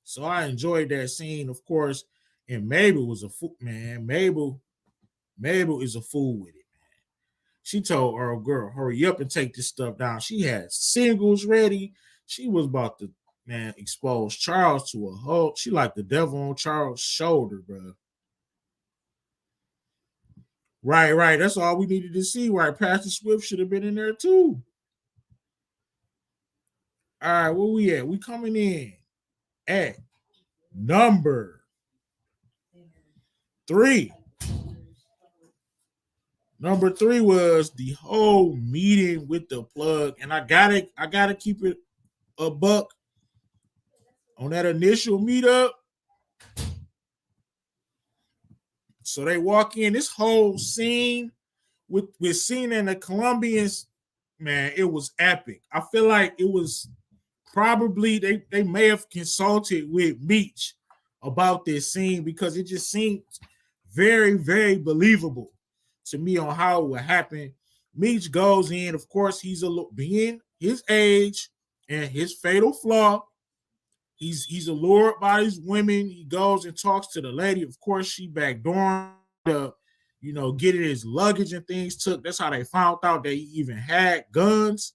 So I enjoyed that scene, of course. And Mabel was a fool, man. Mabel is a fool with it, man. She told Earl girl, hurry up and take this stuff down. She had singles ready. She was about to, man, expose Charles to a whole. She like the devil on Charles' shoulder, bro. Right. That's all we needed to see. Right, Pastor Swift should have been in there too. All right, where we at? We coming in at number 3. Number 3 was the whole meeting with the plug, and I gotta keep it a buck on that initial meetup. So they walk in. This whole scene with Cena and the Colombians, man, it was epic. I feel like it was probably they may have consulted with Meech about this scene because it just seemed very, very believable to me on how it would happen. Meech goes in, of course, he's being his age and his fatal flaw. He's allured by these women. He goes and talks to the lady. Of course, she backdoored the, you know, getting his luggage and things took. That's how they found out that he even had guns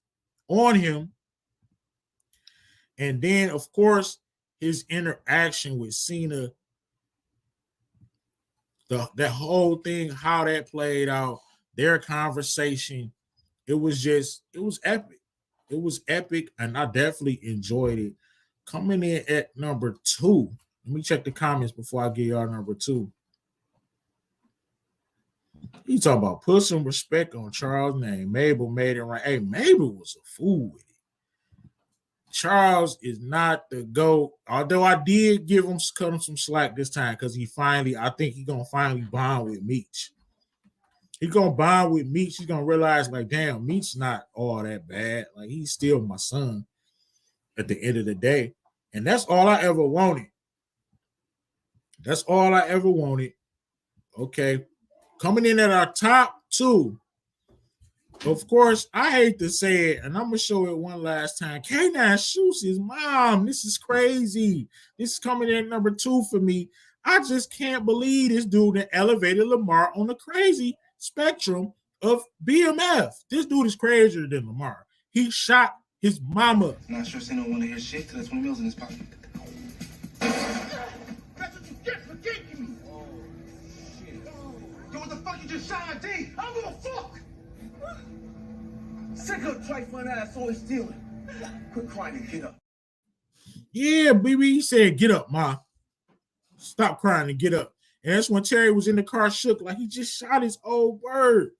on him. And then, of course, his interaction with Cena, that whole thing, how that played out, their conversation, it was epic. It was epic, and I definitely enjoyed it. Coming in at number 2. Let me check the comments before I get y'all number 2. He talking about put some respect on Charles' name. Mabel made it right. Hey, Mabel was a fool with it. Charles is not the GOAT, although I did cut him some slack this time because I think he's going to finally bond with Meech. He's going to bond with Meech. He's going to realize, like, damn, Meech's not all that bad. Like, he's still my son at the end of the day. And that's all I ever wanted. Okay. Coming in at our top 2. Of course, I hate to say it, and I'm going to show it one last time. K9 shoots his mom. This is crazy. This is coming in at number 2 for me. I just can't believe this dude that elevated Lamar on the crazy spectrum of BMF. This dude is crazier than Lamar. He shot his mama. Not sure Cena don't want to hear shit till that's 20 mils in his pocket. That's what you get for taking me. Oh, shit. Yo, what the fuck you just shot D? I don't give a fuck. Sick of trifling ass always stealing. Quit crying and get up. Yeah, baby, he said, get up, ma. Stop crying and get up. And that's when Terry was in the car shook like he just shot his old bird.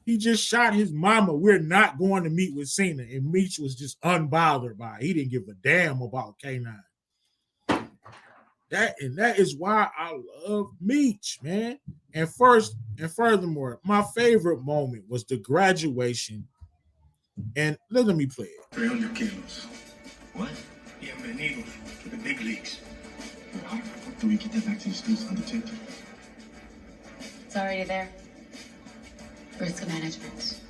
He just shot his mama. We're not going to meet with Cena. And Meech was just unbothered by it. He didn't give a damn about K9. That is why I love Meech, man. And furthermore, my favorite moment was the graduation. And let me play it. 300 kilos. What? Bienvenidos to the big leagues. How do we get that back to the streets, Undertaker? It's already there. Risk management,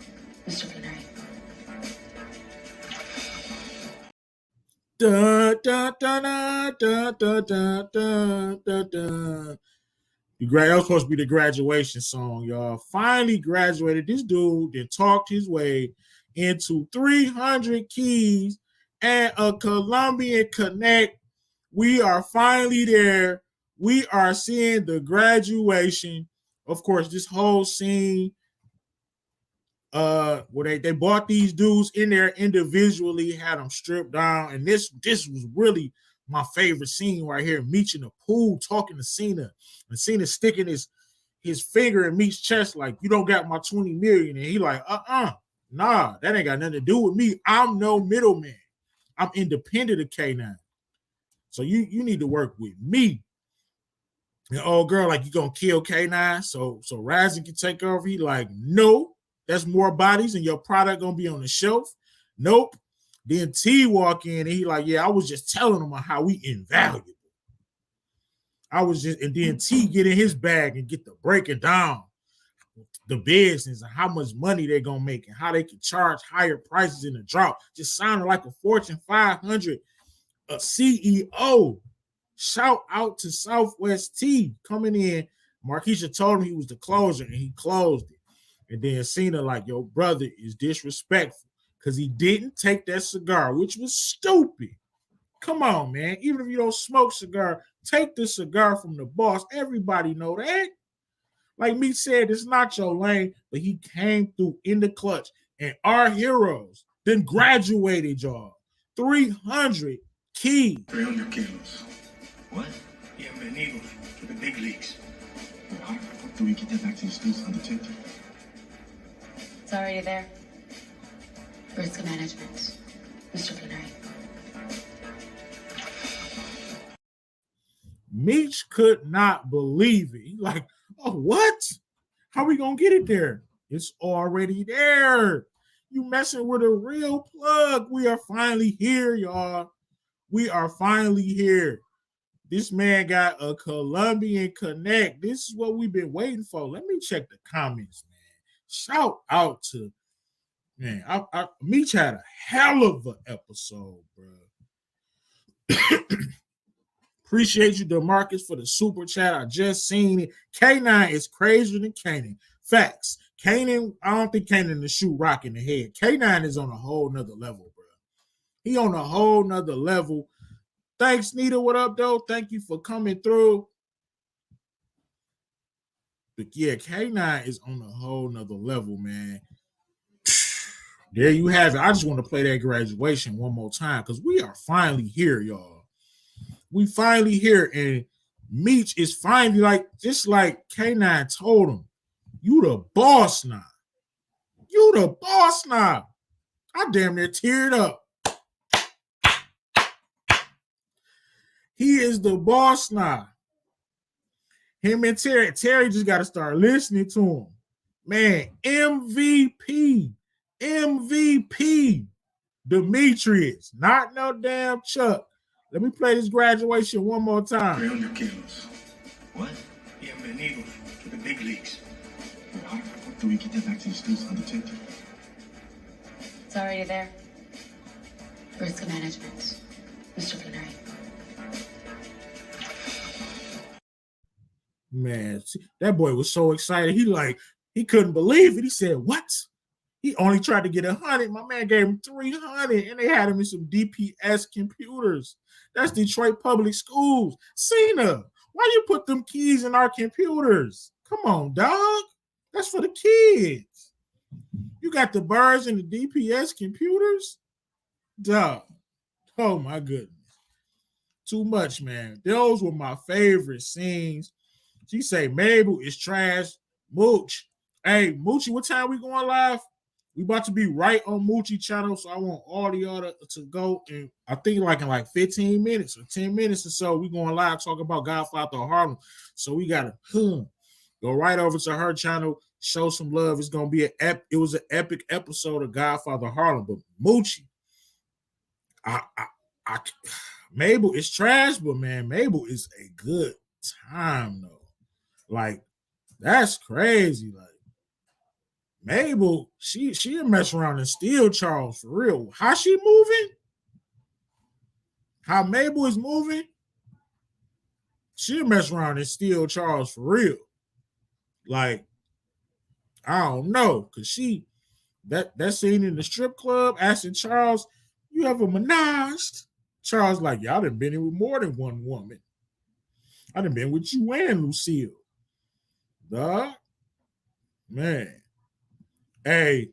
Mr. Plenary. Da, da, da, da, da, da, da, da, da, da. That was supposed to be the graduation song, y'all. Finally graduated. This dude that talked his way into 300 keys and a Colombian Connect. We are finally there. We are seeing the graduation. Of course, this whole scene where they bought these dudes in there individually, had them stripped down, and this was really my favorite scene right here. Meech in the pool talking to Cena, and Cena sticking his finger in Meech's chest like, you don't got my 20 million, and he like, nah, that ain't got nothing to do with me. I'm no middleman. I'm independent of K9. So you need to work with me. And old girl, like, you gonna kill K9 so Razzie can take over? He like, no. That's more bodies and your product gonna be on the shelf. Nope. Then T walk in and he like, yeah, I was just telling him how we invaluable. And then T get in his bag and get to breaking down the business and how much money they're gonna make and how they can charge higher prices in the drop. Just sounded like a Fortune 500 CEO. Shout out to Southwest T coming in. Markeisha told him he was the closer and he closed it. And then Cena like, your brother is disrespectful because he didn't take that cigar, which was stupid. Come on, man. Even if you don't smoke cigar, take the cigar from the boss. Everybody know that. Like me said, it's not your lane, but he came through in the clutch. And our heroes then graduated, y'all. 300 keys. 300 kilos. What? Bienvenidos to the big leagues. How do we get that back to the streets, Undertaker? It's already there. Risk management, Mr. Plenary. Meech could not believe it. He like, oh, what? How we gonna get it there? It's already there. You messing with a real plug. We are finally here, y'all. We are finally here. This man got a Colombian Connect. This is what we've been waiting for. Let me check the comments, man. Shout out to, man, Meech had a hell of an episode, bro. Appreciate you, DeMarcus, for the super chat. I just seen it. K9 is crazier than Kanan. Facts. Kanan, I don't think Kanan the shoot rock in the head. K9 is on a whole nother level, bro. He on a whole nother level. Thanks, Nita. What up, though? Thank you for coming through. But yeah, K9 is on a whole nother level, man. There you have it. I just want to play that graduation one more time because we are finally here, y'all. We finally here, and Meech is finally like, just like K9 told him, you the boss now. You the boss now. I damn near teared up. He is the boss now. Him and Terry just got to start listening to him. Man, MVP, Demetrius, not no damn Chuck. Let me play this graduation one more time. 300 kilos. What? Bienvenidos to the big leagues. How do we get that back to the streets, Undertaker? It's already there. Risk management, Mr. Plenary. Man, that boy was so excited. He couldn't believe it. He said, what? He only tried to get 100. My man gave him 300, and they had him in some DPS computers. That's Detroit Public Schools. Cena, why you put them keys in our computers? Come on, dog. That's for the kids. You got the birds in the DPS computers? Dog. Oh, my goodness. Too much, man. Those were my favorite scenes. She say Mabel is trash. Mooch. Hey, Moochie, what time we going live? We about to be right on Moochie channel, so I want all of y'all to go. And I think like in like 15 minutes or 10 minutes or so, we going live talk about Godfather of Harlem. So we gotta go right over to her channel, show some love. It's gonna be it was an epic episode of Godfather of Harlem. But Moochie, I Mabel is trash, but man, Mabel is a good time though. Like, that's crazy. Like, Mabel, she'll mess around and steal Charles for real. How she moving? How Mabel is moving? She'll mess around and steal Charles for real. Like, I don't know, cause that scene in the strip club asking Charles, "You ever menaged?" Charles like, "Y'all done been in with more than one woman. I done been with you and Lucille." Dog, man. Hey,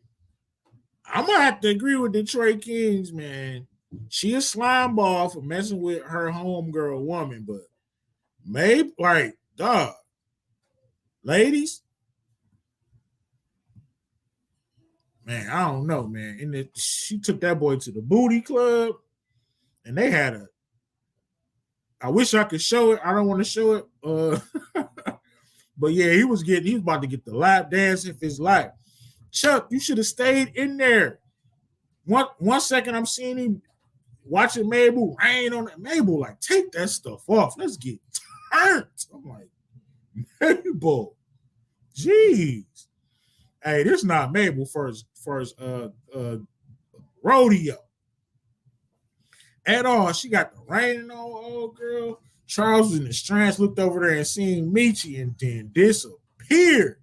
I'm gonna have to agree with Detroit Kings, man. She a slime ball for messing with her homegirl woman, but maybe like, dog, ladies, man, I don't know, man. And she took that boy to the booty club, and they had I wish I could show it. I don't want to show it. But yeah, he was about to get the lap dance of his life. Chuck, you should have stayed in there. One second I'm seeing him watching Mabel rain on it. Mabel, like, take that stuff off. Let's get turned. I'm like, Mabel, jeez. Hey, this is not Mabel first rodeo at all. She got the rain on old girl. Charles was in the strands, looked over there and seen Meechy and then disappeared.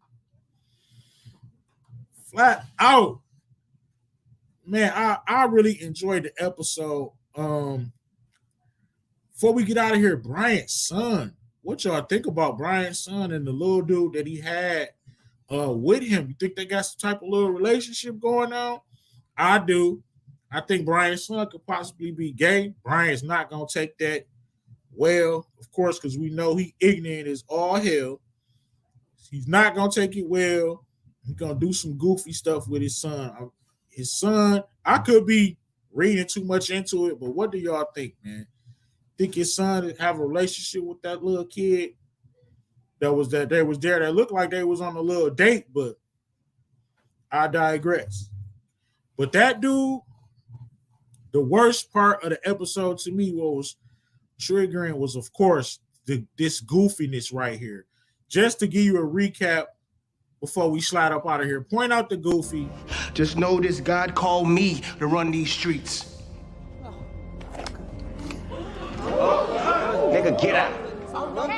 Flat out. Man, I really enjoyed the episode. Before we get out of here, Bryant's son. What y'all think about Bryant's son and the little dude that he had with him? You think they got some type of little relationship going on? I do. I think Bryant's son could possibly be gay. Bryant's not going to take that well, of course, because we know he ignorant as all hell. He's not going to take it well. He's going to do some goofy stuff with his son. His son, I could be reading too much into it, but what do y'all think, man? Think his son have a relationship with that little kid that was there that looked like they was on a little date, but I digress. But that dude, the worst part of the episode to me was triggering was, of course, this goofiness right here. Just to give you a recap before we slide up out of here, point out the goofy. Just know this God called me to run these streets. Nigga, get out. What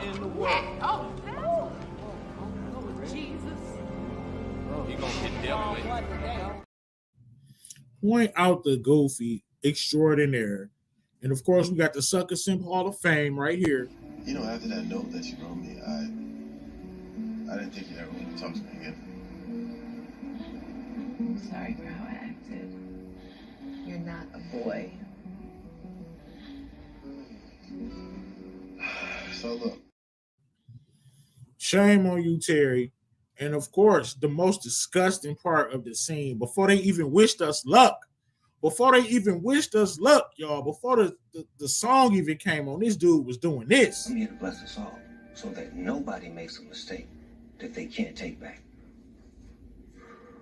in the world? Oh, Jesus. He gonna get dealt with. Point out the goofy extraordinaire. And of course, we got the Sucker Simp Hall of Fame right here. You know, after that note that you wrote me, I didn't think you'd ever want to talk to me again. I'm sorry for how I acted. You're not a boy. So look. Shame on you, Terry. And of course, the most disgusting part of the scene, before they even wished us luck, y'all, before the song even came on, this dude was doing this. I'm here to bless us all so that nobody makes a mistake that they can't take back.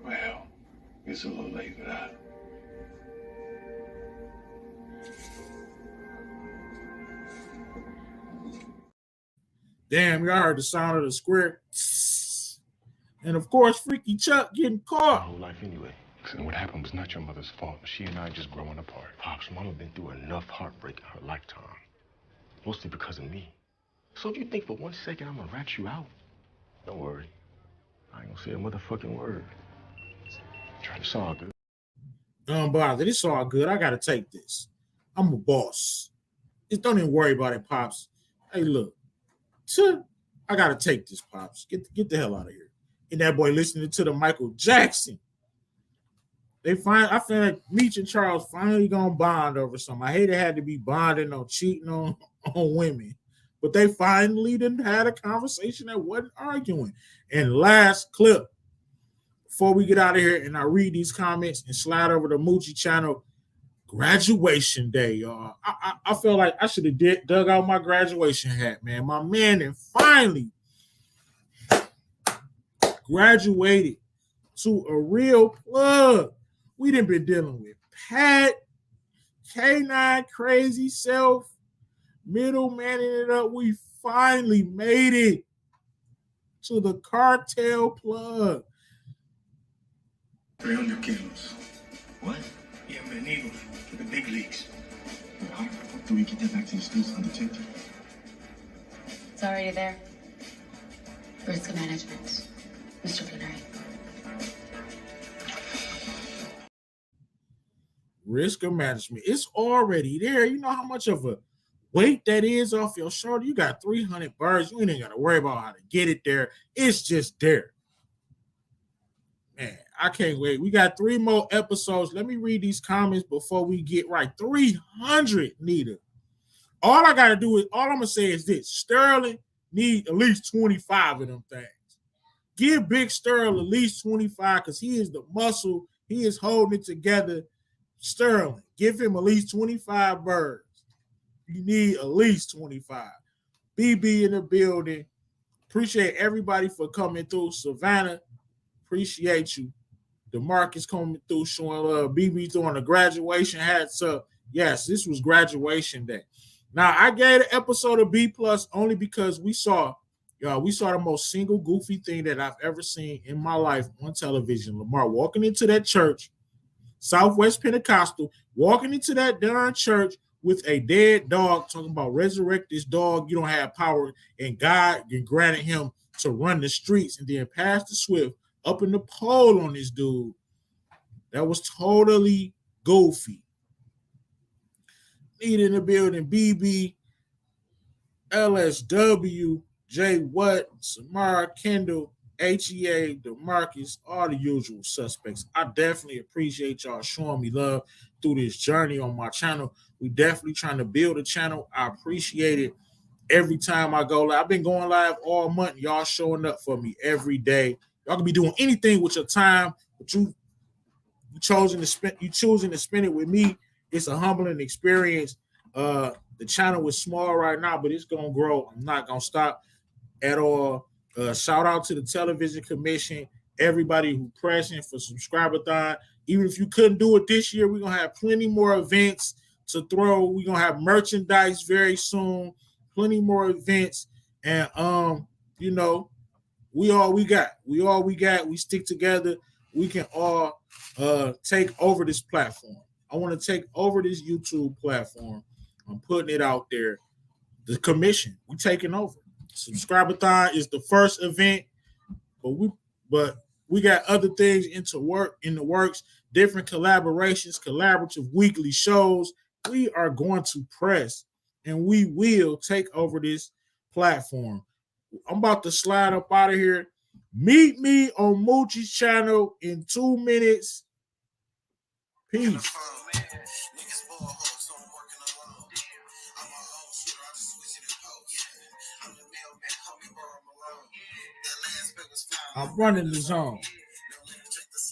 Well, it's a little late for that. Damn, y'all heard the sound of the square. And of course, Freaky Chuck getting My caught. whole life anyway. And what happened was not your mother's fault. She and I just growing apart. Pop's mama been through enough heartbreak in her lifetime. Mostly because of me. So if you think for 1 second I'm gonna rat you out, don't worry. I ain't gonna say a motherfucking word. It's all good. Don't bother. It's all good. I gotta take this. I'm a boss. Just don't even worry about it, Pops. Hey, look. I gotta take this, Pops. Get the hell out of here. And that boy listening to the Michael Jackson. I feel like Meech and Charles finally gonna bond over something. I hate it had to be bonding or cheating on women. But they finally didn't had a conversation that wasn't arguing. And last clip, before we get out of here and I read these comments and slide over to Moochie channel, graduation day, y'all. I feel like I should have dug out my graduation hat, man. My man and finally graduated to a real plug. We done been dealing with Pat, K9 crazy self, middlemanning it up. We finally made it to the cartel plug. 300 kilos. What? Bienvenido to the big leagues. How do we get that back to the States undetected? It's already there. Risk management, Mr. Plenary. Risk of management. It's already there. You know how much of a weight that is off your shoulder? You got 300 birds. You ain't got to worry about how to get it there. It's just there. Man, I can't wait. We got 3 more episodes. Let me read these comments before we get right. 300, Nita. All I got to do is, all I'm going to say is this. Sterling need at least 25 of them things. Give Big Sterling at least 25 because he is the muscle. He is holding it together. Sterling, give him at least 25 birds. You need at least 25. BB in the building. Appreciate everybody for coming through. Savannah, appreciate you. DeMarcus coming through, showing love. BB throwing the graduation hats up. Yes, this was graduation day. Now, I gave the episode a B+ only because we saw the most single goofy thing that I've ever seen in my life on television. Lamar walking into that church, Southwest Pentecostal, walking into that darn church with a dead dog, talking about resurrect this dog. You don't have power, and God granted him to run the streets, and then Pastor Swift up in the pole on this dude. That was totally goofy. Need in the building, BB, LSW, J. Watt, Samara, Kendall, HEA, DeMarcus, all the usual suspects. I definitely appreciate y'all showing me love through this journey on my channel. We definitely trying to build a channel. I appreciate it every time I go live. I've been going live all month. Y'all showing up for me every day. Y'all can be doing anything with your time, but you choosing to spend it with me. It's a humbling experience. The channel is small right now, but it's gonna grow. I'm not gonna stop at all. Shout out to the Television Commission, everybody who pressing for subscriber-thon. Even if you couldn't do it this year, we're gonna have plenty more events to throw. We're gonna have merchandise very soon, plenty more events, and we all we got. We stick together. We can all take over this platform. I want to take over this YouTube platform. I'm putting it out there. The commission, we taking over. Subscriber-thon is the first event, but we got other things in the works, different collaborations, collaborative weekly shows. We are going to press and we will take over this platform. I'm about to slide up out of here. Meet me on Moochie's channel in 2 minutes. Peace. I'm running the zone.